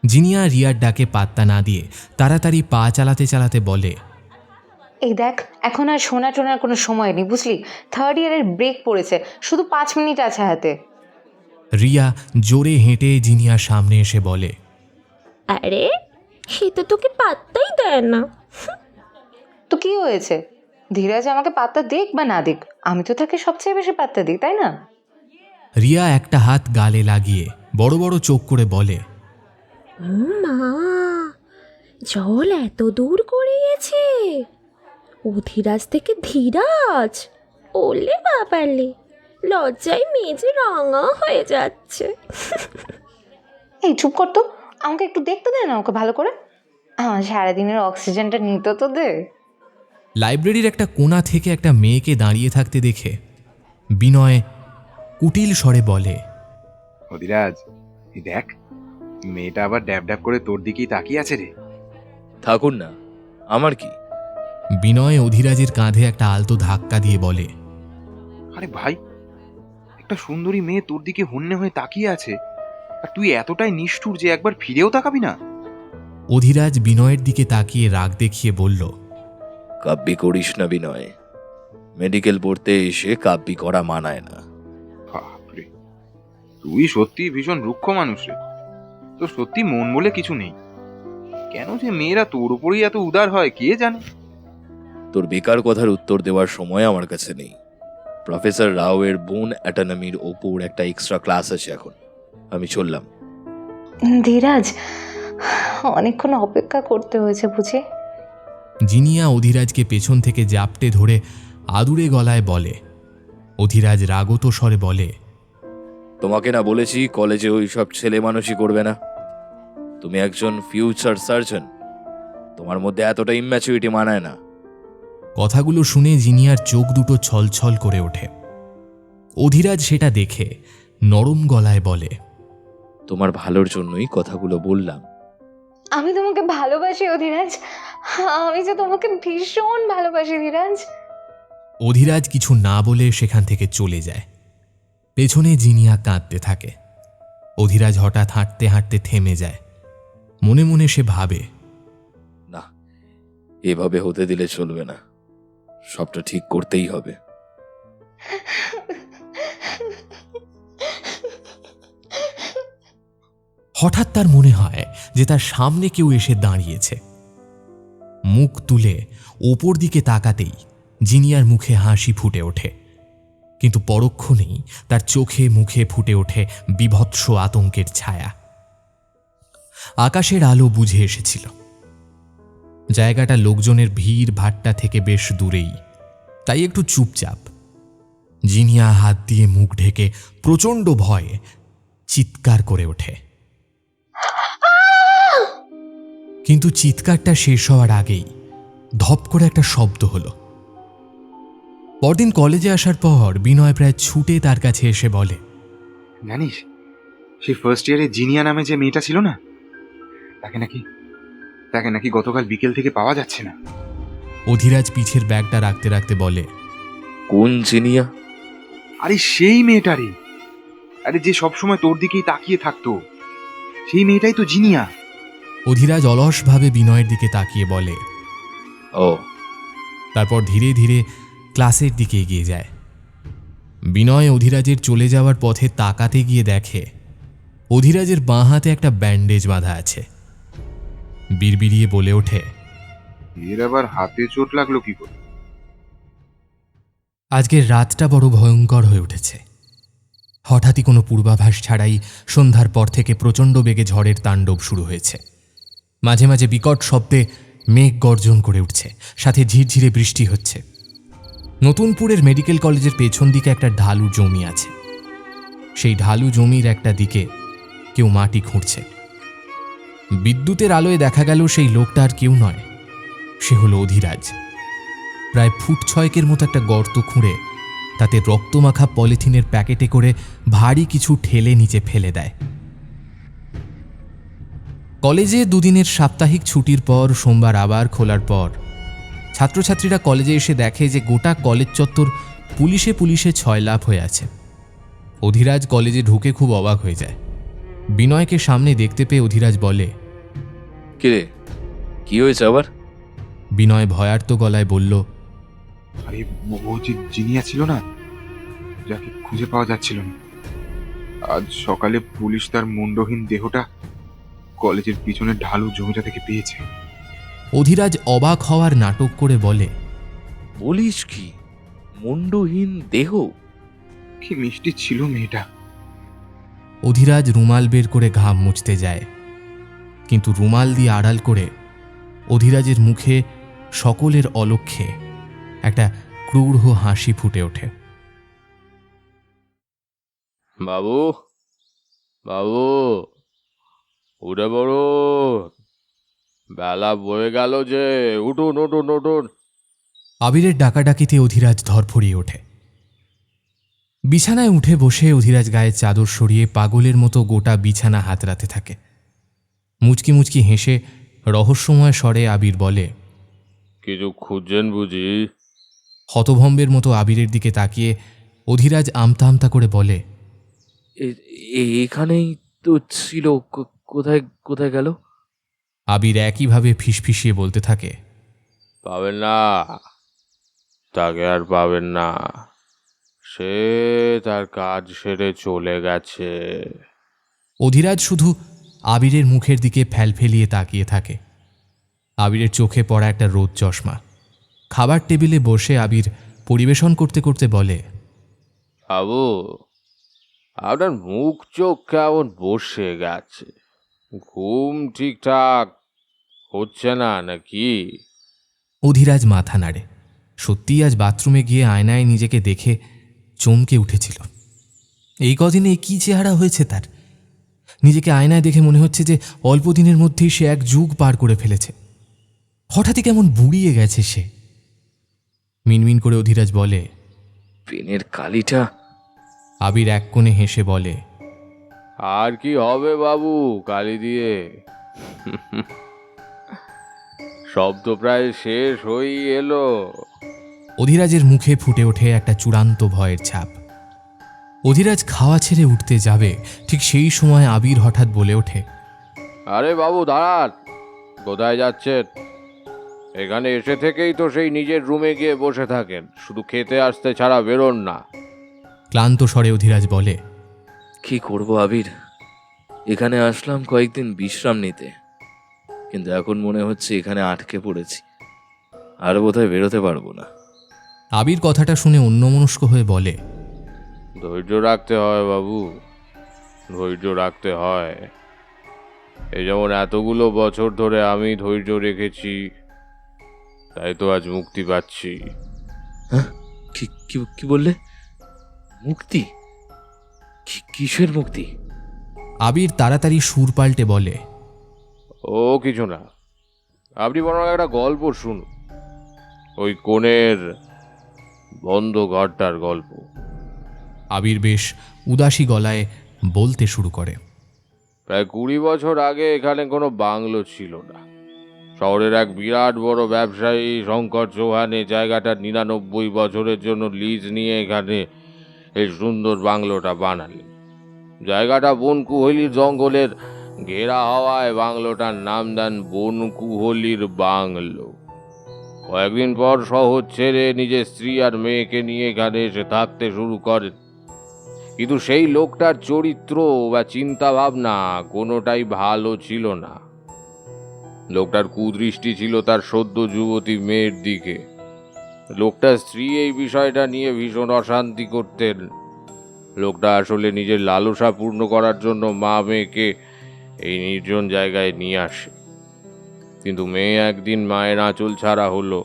জিনিয়া রিয়ার ডাকে পাত্তা না দিয়ে তাড়াতাড়ি পা চালাতে চালাতে বলে, এই দেখ, এখন আর শোনা টোনার কোনো সময় নেই, বুঝলি? 3rd ইয়ারের ব্রেক পড়েছে, শুধু 5 মিনিট আছে হাতে। রিয়া জোরে হেঁটে জিনিয়ার সামনে এসে বলে, আরে সে তো তোকে পাত্তাই দেয় না। তো কি হয়েছে? ধীরাজ আমাকে পাত্তা দিক বা না দিক, আমি তো তাকে সবচেয়ে বেশি পাত্তা দিই, তাই না? রিয়া একটা হাত গালে লাগিয়ে বড় বড় চোখ করে বলে, মা, জল এত দূর গড়িয়েছে। অধিরাজ থেকে ধীরাজ, ওলে বাবালে, লজ্জায় মেজে রাঙা হয়ে যাচ্ছে। এই চুপ কর তো, আমাকে একটু দেখতে দে না ওকে ভালো করে। আমার সারাদিনের অক্সিজেনটা নিতে তো দে। লাইব্রেরির একটা কোণা থেকে একটা মেয়েকে দাঁড়িয়ে থাকতে দেখে বিনয় কুটিল স্বরে বলে, অধিরাজ, এই দেখ, মেয়েটা আবার ড্যাব ড্যাব করে তোর দিকেই তাকিয়ে আছে রে। থাকুন না, আমার কি? বিনয় অধিরাজের কাঁধে একটা আলতো ধাক্কা দিয়ে বলে, আরে ভাই, একটা সুন্দরী মেয়ে তোর দিকে হন্যে হয়ে তাকিয়ে আছে, আর তুই এতটাই নিষ্ঠুর যে একবার ফিরেও তাকাবি না? অধিরাজ বিনয়ের দিকে তাকিয়ে রাগ দেখিয়ে বলল, কাব্যি করিস না বিনয়, মেডিকেল পড়তে এসে কাব্যি করা মানায় না। বাপরে, তুই সত্যি ভীষণ রুক্ষ মানুষ রে। তোর সত্যি মন বলে কিছু নেই। কেন যে মেয়েরা তোর উপরেই এত উদার হয় কে জানে। তোর বেকার কথার উত্তর দেওয়ার সময় আমার কাছে নেই। প্রফেসর রাও এর বোন অ্যাটনমির ওপর একটা এক্সট্রা ক্লাস আছে এখন, আমি চললাম। ধীরাজ, অনেকক্ষণ অপেক্ষা করতে হয়েছে বুঝি। জিনিয়া অধিরাজকে পেছন থেকে জাপটে ধরে আদুরে গলায় বলে। অধিরাজ রাগত স্বরে বলে, তোমাকে না বলেছি কলেজে ওই সব ছেলে মানুষই করবে না? তুমি একজন ফিউচার সার্জন, তোমার মধ্যে এতটা ইম্যাচুরিটি মানায় না। কথাগুলো শুনে জিনিয়ার চোখ দুটো ছলছল করে ওঠে। অধিরাজ সেটা দেখে নরম গলায় বলে, তোমার ভালোর জন্যই কথাগুলো বললাম। আমি তোমাকে ভালোবাসি অধিরাজ, আমি যে তোমাকে ভীষণ ভালোবাসি ধীরাজ। অধিরাজ কিছু না বলে সেখান থেকে চলে যায়। পেছনে জিনিয়া কাঁদতে থাকে। অধিরাজ হঠাৎ হাঁটতে হাঁটতে থেমে যায়। মনে মনে সে ভাবে, না, এভাবে হতে দিলে চলবে না, সবটা ঠিক করতেই হবে। হঠাৎ তার মনে হয় যে তার সামনে কেউ এসে দাঁড়িয়েছে। মুখ তুলে ওপর দিকে তাকাতেই জিনিয়ার মুখে হাসি ফুটে ওঠে, কিন্তু পরক্ষণেই তার চোখে মুখে ফুটে ওঠে বীভৎস আতঙ্কের ছায়া। আকাশের আলো বুঝে এসেছিল। জায়গাটা লোকজনের ভিড় ভাট্টা থেকে বেশ দূরেই, তাই একটু চুপচাপ। জিনিয়া হাত দিয়ে মুখ ঢেকে প্রচণ্ড ভয়ে চিৎকার করে ওঠে, কিন্তু চিৎকারটা শেষ হওয়ার আগেই ধপ করে একটা শব্দ হলো। পরদিন কলেজে আসার পর বিনয় প্রায় ছুটে তার কাছে এসে বলে, জানিস সেই ফার্স্ট ইয়ারে জিনিয়া নামে যে মেয়েটা ছিল না, তাকে নাকি গতকাল বিকেল থেকে পাওয়া যাচ্ছে না। অধিরাজ পিঠের ব্যাগটা রাখতে রাখতে বলে, কোন জিনিয়া? আরে সেই মেয়েটারে, আরে যে সবসময় তোর দিকেই তাকিয়ে থাকতো, সেই মেয়েটাই তো জিনিয়া। অধিরাজ অলসভাবে বিনয়ের দিকে তাকিয়ে বলে, ও। তারপর ধীরে ধীরে ক্লাসের দিকে এগিয়ে যায়। বিনয় অধিরাজের চলে যাওয়ার পথে তাকাতে গিয়ে দেখে অধিরাজের বাঁ হাতে একটা ব্যান্ডেজ বাঁধা আছে। বিড়বিড়িয়ে বলে ওঠে, এর আবার হাতে চোট লাগলো কি করে? আজকের রাতটা বড় ভয়ঙ্কর হয়ে উঠেছে। হঠাৎই কোনো পূর্বাভাস ছাড়াই সন্ধ্যার পর থেকে প্রচণ্ড বেগে ঝড়ের তাণ্ডব শুরু হয়েছে। মাঝে মাঝে বিকট শব্দে মেঘ গর্জন করে উঠছে, সাথে ঝিরঝিরে বৃষ্টি হচ্ছে। নতুনপুরের মেডিকেল কলেজের পেছন দিকে একটা ঢালু জমি আছে। সেই ঢালু জমির একটা দিকে কেউ মাটি খুঁড়ছে। বিদ্যুতের আলোয় দেখা গেল সেই লোকটা আর কেউ নয়, সে হলো অধিরাজ। প্রায় ফুট 6 মতো একটা গর্ত খুঁড়ে তাতে রক্তমাখা পলিথিনের প্যাকেটে করে ভারী কিছু ঠেলে নিচে ফেলে দেয়। কলেজে দুদিনের সাপ্তাহিক ছুটির পর সোমবার আবার খোলার পর ছাত্রছাত্রীরা কলেজে এসে দেখে যে গোটা কলেজ চত্বর পুলিশে পুলিশে ছয়লাভ হয়ে আছে। অধিরাজ কলেজে ঢুকে খুব অবাক হয়ে যায়। বিনয়কে সামনে দেখতে পেয়ে অধিরাজ বলে, কিরে, কি হয়েছে আবার? বিনয় ভয়ার্ত গলায় বলল, আরে ও যে জিনিয়া ছিল না, যাকে খুঁজে পাওয়া যাচ্ছিল না, আজ সকালে পুলিশ তার মুন্ডহীন দেহটা কলেজের পিছনের ঢালু জমিটা থেকে পেয়েছে। অধিরাজ অবাক হওয়ার নাটক করে বলে, বলিস কি, মুন্ডহীন দেহ? কি মিষ্টি ছিল মেয়েটা। অধিরাজ রুমাল বের করে ঘাম মুছতে যায়, কিন্তু রুমাল দিয়ে আড়াল করে অধিরাজের মুখে সকলের অলক্ষ্যে একটা ক্রূর হাসি ফুটে ওঠে। বাবু, বাবু, উঠে পড়ো, বেলা বয়ে গেল যে, উঠুন উঠুন উঠুন। আবিরের ডাকাডাকিতে অধিরাজ ধরফড়িয়ে ওঠে। বিছানায় উঠে বসে অধিরাজ গায়ের চাদর সরিয়ে পাগলের মতো গোটা বিছানা হাতড়াতে থাকে। মুচকি মুচকি হেসে রহস্যময় স্বরে আবির বলে, কিছু খুঁজছেন বুঝি? হতভম্বের মতো আবিরের দিকে তাকিয়ে অধিরাজ আমতা আমতা করে বলে, এখানেই তো ছিল, কোথায় কোথায় গেল? আবির একইভাবে ফিসফিসিয়ে বলতে থাকে, পাবেন না, তাকে আর পাবেন না, সে তার কাজ সেরে চলে গেছে। অধিরাজ শুধু আবিরের মুখের দিকে ফেলফেলিয়ে তাকিয়ে থাকে। আবিরের চোখে পড়া একটা রোদ চশমা। খাবার টেবিলে বসে আবির পরিবেশন করতে করতে বলে, বাবু, আপনার মুখ চোখ কেমন বসে গেছে, ঘুম ঠিকঠাক হচ্ছে না নাকি? অধিরাজ মাথা নাড়ে। সত্যিই আজ বাথরুমে গিয়ে আয়নায় নিজেকে দেখে চমকে উঠেছিল। এই কদিনে কি চেহারা হয়েছে তার! নিজেকে আয়নায় দেখে মনে হচ্ছে যে অল্প দিনের মধ্যেই সে এক যুগ পার করে ফেলেছে। হঠাৎই কেমন বুড়িয়ে গেছে সে। মিনমিন করে অধিরাজ বলে, পেনের কালিটা। আবির এক কোণে হেসে বলে, আর কি হবে বাবু কালি দিয়ে, সব তো প্রায় শেষ হয়েই এলো। অধিরাজের মুখে ফুটে ওঠে একটা চূড়ান্ত ভয়ের ছাপ। অধিরাজ খাওয়া ছেড়ে উঠতে যাবে, ঠিক সেই সময় আবির হঠাৎ বলে ওঠে, আরে বাবু দাঁড়ান, কোথায় যাচ্ছেন? এখানে এসে থেকেই তো সেই নিজের রুমে গিয়ে বসে থাকেন, শুধু খেতে আসতে ছাড়া বেরোন না। ক্লান্ত স্বরে অধিরাজ বলে, কি করব আবির, এখানে আসলাম কয়েকদিন বিশ্রাম নিতে, কিন্তু এখন মনে হচ্ছে এখানে আটকে পড়েছি, আর বোধহয় বেরোতে পারবো না। আবির কথাটা শুনে অন্যমনস্ক হয়ে বলে, ধৈর্য রাখতে হয় বাবু, ধৈর্য রাখতে হয়। এই যেমন এতগুলো বছর ধরে আমি ধৈর্য রেখেছি, তাই তো আজ মুক্তি পাচ্ছি। হ্যাঁ, কি বললে? মুক্তি? কিসের মুক্তি? আবির তাড়াতাড়ি সুর পাল্টে বলে, ও কিছু না, আপনি বরং একটা গল্প শুনুন, ওই কোণের বন্ধ ঘরটার গল্প। আবির বেশ উদাসী গলায় বলতে শুরু করে, প্রায় 20 বছর আগে এখানে কোনো বাংলো ছিল না। শহরের এক বিরাট বড় ব্যবসায়ী শঙ্কর চৌহান এই জায়গাটা 99 বছরের জন্য লিজ নিয়ে এখানে এই সুন্দর বাংলোটা বানালেন। জায়গাটা বনকুহলির জঙ্গলের ঘেরা হওয়ায় বাংলোটার নাম দেন বনকুহলির বাংলো। কয়েকদিন পর শহর ছেড়ে নিজের স্ত্রী আর মেয়েকে নিয়ে এখানে এসে থাকতে শুরু করেন। কিন্তু সেই লোকটার চরিত্র বা চিন্তা ভাবনা কোনোটাই ভালো ছিল না। লোকটার কুদৃষ্টি ছিল তার সদ্য যুবতী মেয়ের দিকে। লোকটার স্ত্রী এই বিষয়টা নিয়ে ভীষণ অশান্তি করতেন। লোকটা আসলে নিজের লালসা পূর্ণ করার জন্য মা মেয়েকে এই নির্জন জায়গায় নিয়ে আসে। কিন্তু মেয়ে একদিন মায়ের আঁচল ছাড়া হলো।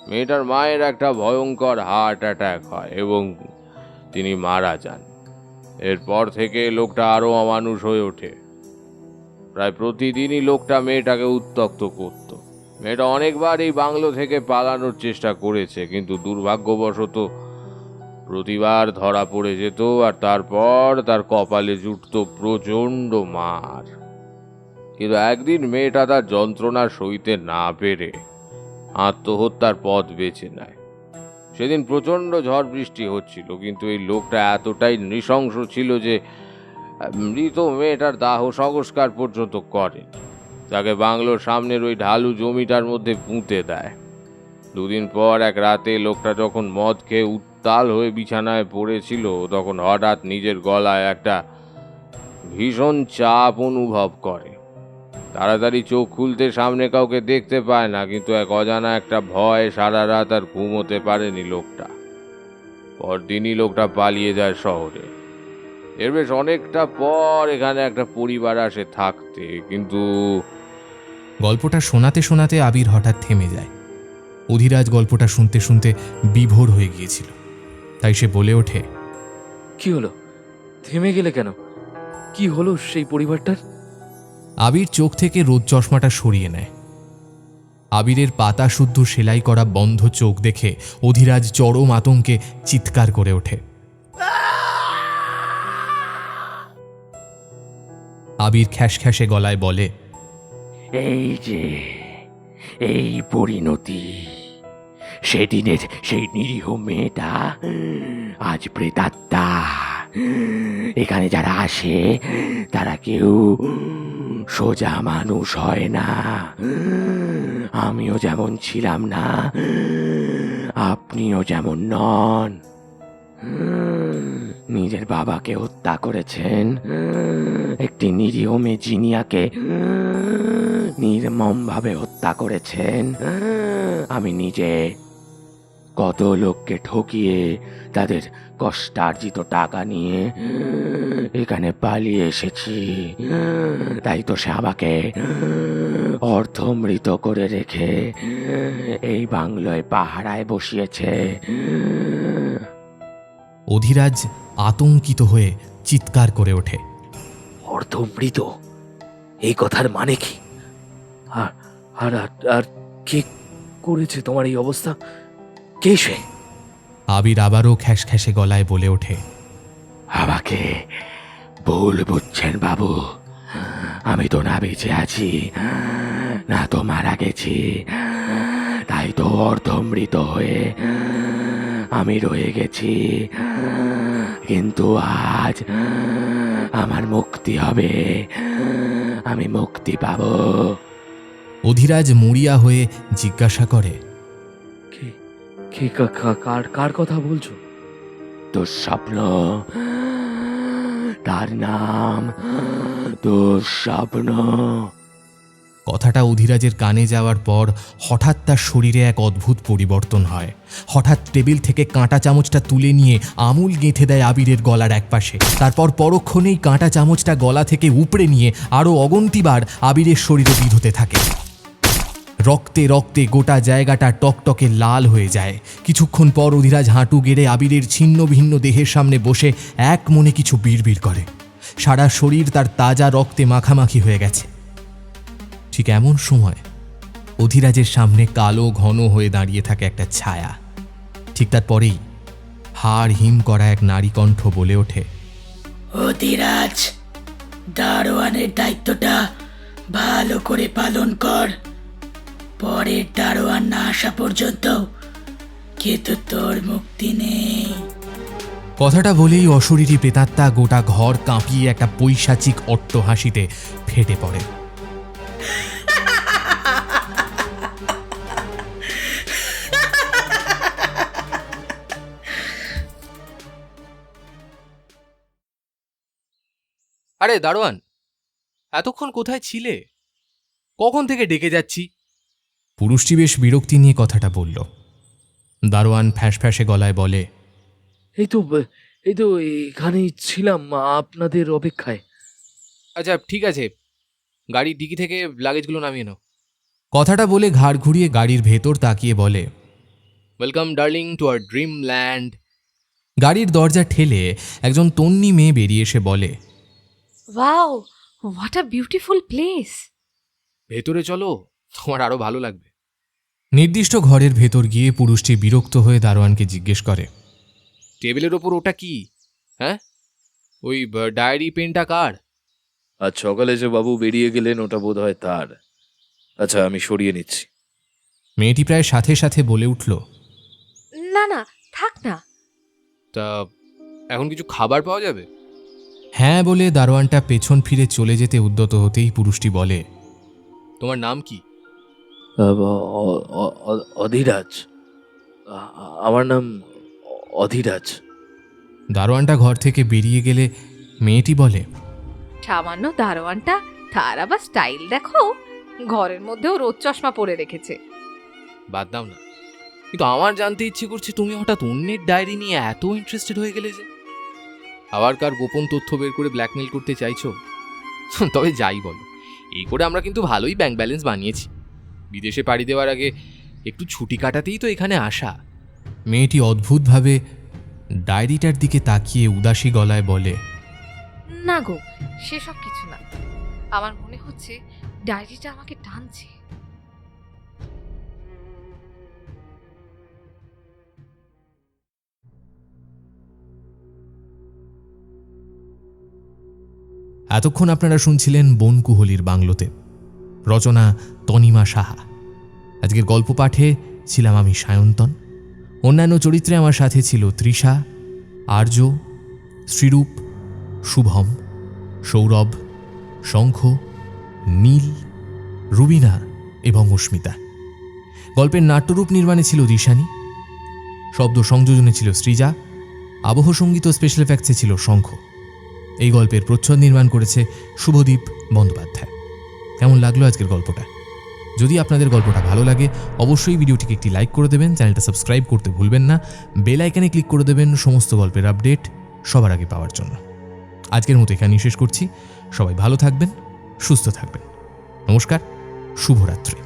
মেয়েটার মায়ের একটা ভয়ঙ্কর হার্ট অ্যাটাক হয় এবং তিনি মারা যান। এরপর থেকে লোকটা আরও অমানুষ হয়ে ওঠে। প্রায় প্রতিদিনই লোকটা মেয়েটাকে উত্ত্যক্ত করত। মেয়েটা অনেকবার এই বাংলো থেকে পালানোর চেষ্টা করেছে, কিন্তু দুর্ভাগ্যবশত প্রতিবার ধরা পড়ে যেত, আর তারপর তার কপালে জুটত প্রচণ্ড মার। কিন্তু একদিন মেয়েটা তার যন্ত্রণা সইতে না পেরে আত্মহত্যার পথ বেছে নেয়। সেদিন প্রচণ্ড ঝড় বৃষ্টি হচ্ছিল, কিন্তু এই লোকটা এতটাই নৃশংস ছিল যে মৃত মেয়েটার দাহ সংস্কার পর্যন্ত করে। তাকে বাংলোর সামনের ওই ঢালু জমিটার মধ্যে পুঁতে দেয়। 2 দিন পর এক রাতে লোকটা যখন মদ খেয়ে উত্তাল হয়ে বিছানায় পড়েছিল, তখন হঠাৎ নিজের গলায় একটা ভীষণ চাপ অনুভব করে। তাড়াতাড়ি চোখ খুলতে সামনে কাউকে দেখতে পায় না, কিন্তু এক অজানা একটা ভয় সারা রাত আর ঘুমোতে পারেনি লোকটা। পরদিনই লোকটা পালিয়ে যায় শহরে। এর বেশ অনেকটা পর এখানে একটা পরিবার আসে থাকতে, কিন্তু গল্পটা শোনাতে শোনাতে আবির হঠাৎ থেমে যায়। অধিরাজ গল্পটা শুনতে শুনতে বিভোর হয়ে গিয়েছিল, তাই সে বলে ওঠে, কি হলো? থেমে গেলে কেন? কি হলো সেই পরিবারটার? আবির চোখ থেকে রোদ চশমাটা সরিয়ে নেয়। আবিরের পাতা শুদ্ধ সেলাই করা বন্ধ চোখ দেখে অধিরাজ চরম আতঙ্কে চিৎকার করে ওঠে। আবির খ্যাসখ্যাসে গলায় বলে, এই যে এই পরিণতি, সেদিনের সেই নিরীহ মেয়েটা আজ প্রেতাত্মা। এখানে যারা আসে তারা কেউ সোজা মানুষ হয় না। আমিও যেমন ছিলাম না, আপনিও যেমন নন। নিজের বাবাকে হত্যা করেছেন, একটি নিরীহ মেয়ে জিনিয়াকে নির্মমভাবে হত্যা করেছেন। আমি নিজে কত লোককে ঠকিয়ে তাদের কষ্টার্জিত টাকা নিয়ে এখানে পালিয়ে এসেছি। তাই তো সে আমাকে অর্ধমৃত করে রেখে এই বাংলোয় পাহারায় বসিয়েছে। অধিরাজ আতঙ্কিত হয়ে চিৎকার করে ওঠে, অর্ধমৃত, এই কথার মানে কি? আর আর আর- আর কে করেছে তোমার এই অবস্থা? কে সে? আবির আবারও খ্যাসখ্যাসে গলায় বলে ওঠে, আমাকে ভুল বুঝছেন বাবু, আমি তো না বেঁচে আছি, না তো মারা গেছি, তাই তো অর্ধমৃত হয়ে আমি রয়ে গেছি। কিন্তু আজ আমার মুক্তি হবে, আমি মুক্তি পাবো। অধিরাজ মরিয়া হয়ে জিজ্ঞাসা করে, কে কার কথা বলছো? দুঃস্বপ্ন, তার নাম দুঃস্বপ্ন। কথাটা অধিরাজের কানে যাওয়ার পর হঠাৎ তার শরীরে এক অদ্ভুত পরিবর্তন হয়। হঠাৎ টেবিল থেকে কাঁটা চামচটা তুলে নিয়ে আমূল গেঁথে দেয় আবিরের গলার একপাশে। তারপর পরক্ষণেই কাঁটা চামচটা গলা থেকে উপড়ে নিয়ে আরও অগন্তিবার আবিরের শরীরে বিঁধতে থাকে। রক্তে রক্তে গোটা জায়গাটা টকটকে লাল হয়ে যায়। কিছুক্ষণ পর অধিরাজ হাঁটু গেড়ে আবিরের ছিন্ন ভিন্ন দেহের সামনে বসে এক মনে কিছু বিড়বিড় করে। সারা শরীর তার তাজা রক্তে মাখামাখি হয়ে গেছে। ঠিক এমন সময় অধিরাজের সামনে কালো ঘন হয়ে দাঁড়িয়ে থাকে একটা ছায়া। ঠিক তারপরেই হাড় হিম করা এক নারী কণ্ঠ বলে ওঠে, অধিরাজ, দারোয়ানের দায়িত্বটা ভালো করে পালন কর। পরের দারোয়ান না আসা পর্যন্ত কিন্তু তোর মুক্তি নেই। কথাটা বলেই অশরীরী প্রেতাত্মা গোটা ঘর কাঁপিয়ে একটা পৈশাচিক অট্টহাসিতে ফেটে পড়ে। আরে দারোয়ান, এতক্ষণ কোথায় ছিলে? কখন থেকে ডেকে যাচ্ছি? পুরুষটি বেশ বিরক্তি নিয়ে কথাটা বলল। দারোয়ান ফ্যাঁসফ্যাঁসে গলায় বলে, এই তো এখানেই ছিলাম আপনাদের অপেক্ষায়। আচ্ছা ঠিক আছে, গাড়ির ডিকি থেকে লাগেজগুলো নামিয়ে নাও। কথাটা বলে ঘাড় ঘুরিয়ে গাড়ির ভেতর তাকিয়ে বলে, welcome darling to our dream land. গাড়ির দরজা ঠেলে একজন তন্নি মেয়ে বেরিয়ে এসে বলে, wow, what a beautiful place. ভেতরে চলো, তোমার আরো ভালো লাগবে। নির্দিষ্ট ঘরের ভেতর গিয়ে পুরুষটি বিরক্ত হয়ে দারোয়ানকে জিজ্ঞেস করে, টেবিলের ওপর ওটা কি? হ্যাঁ, ওই ডায়েরি পেনটা কার? আজ সকালে যে বাবু বেরিয়ে গেলেন ওটা বোধ হয় তার। আচ্ছা, আমি সরিয়ে নিচ্ছি। মেয়েটি প্রায় সাথে সাথে বলে উঠল, না না, থাক না। তা এখন কিছু খাবার পাওয়া যাবে? হ্যাঁ বলে দারোয়ানটা পেছন ফিরে চলে যেতে উদ্যত হতেই পুরুষটি বলে, তোমার নাম কি? অধিরাজ। আমার নাম অধিরাজ। দারোয়ানটা ঘর থেকে বেরিয়ে গেলে মেয়েটি বলে, সামান্য দারোয়ানটা, তার আবার স্টাইল দেখো, ঘরের মধ্যেও রোদ চশমা পরে রেখেছে। বাদ দাও না, কিন্তু আমার জানতে ইচ্ছে করছে তুমি হঠাৎ অন্যের ডায়েরি নিয়ে এত ইন্টারেস্টেড হয়ে গেলে যে? আবার কার গোপন তথ্য বের করে ব্ল্যাকমেল করতে চাইছো? তবে যাই বলো, এই করে আমরা কিন্তু ভালোই ব্যাংক ব্যালেন্স বানিয়েছি। বিদেশে পাড়ি দেওয়ার আগে একটু ছুটি কাটাতেই তো এখানে আসা। মেয়েটি অদ্ভুতভাবে ডায়েরিটার দিকে তাকিয়ে উদাসী গলায় বলে, না গো, সেসব কিছু না। আমার মনে হচ্ছে ডায়েরিটা আমাকে টানছে। এতক্ষণ আপনারা শুনছিলেন বনকুহলির বাংলোতে, রচনা তনিমা সাহা। আজকের গল্প পাঠে ছিলাম আমি সায়ন্তন। অন্যান্য চরিত্রে আমার সাথে ছিল তৃষা, আর্য, শ্রীরূপ, শুভম, সৌরভ, শঙ্খ, নীল, রুবিনা এবং অস্মিতা। গল্পের নাট্যরূপ নির্মাণে ছিল ঋষানী, শব্দ সংযোজনে ছিল সৃজা, আবহ সঙ্গীত ও স্পেশাল এফেক্টসে ছিল শঙ্খ। এই গল্পের প্রচ্ছদ নির্মাণ করেছে শুভদীপ বন্দ্যোপাধ্যায়। কেমন লাগলো আজকের গল্পটা? যদি আপনাদের গল্পটা ভালো লাগে অবশ্যই ভিডিওটিকে একটি লাইক করে দেবেন, চ্যানেলটা সাবস্ক্রাইব করতে ভুলবেন না, বেল আইকনে ক্লিক করে দেবেন সমস্ত গল্পের আপডেট সবার আগে পাওয়ার জন্য। আজকের মতো এখানেই শেষ করছি। সবাই ভালো থাকবেন, সুস্থ থাকবেন। নমস্কার, শুভরাত্রি।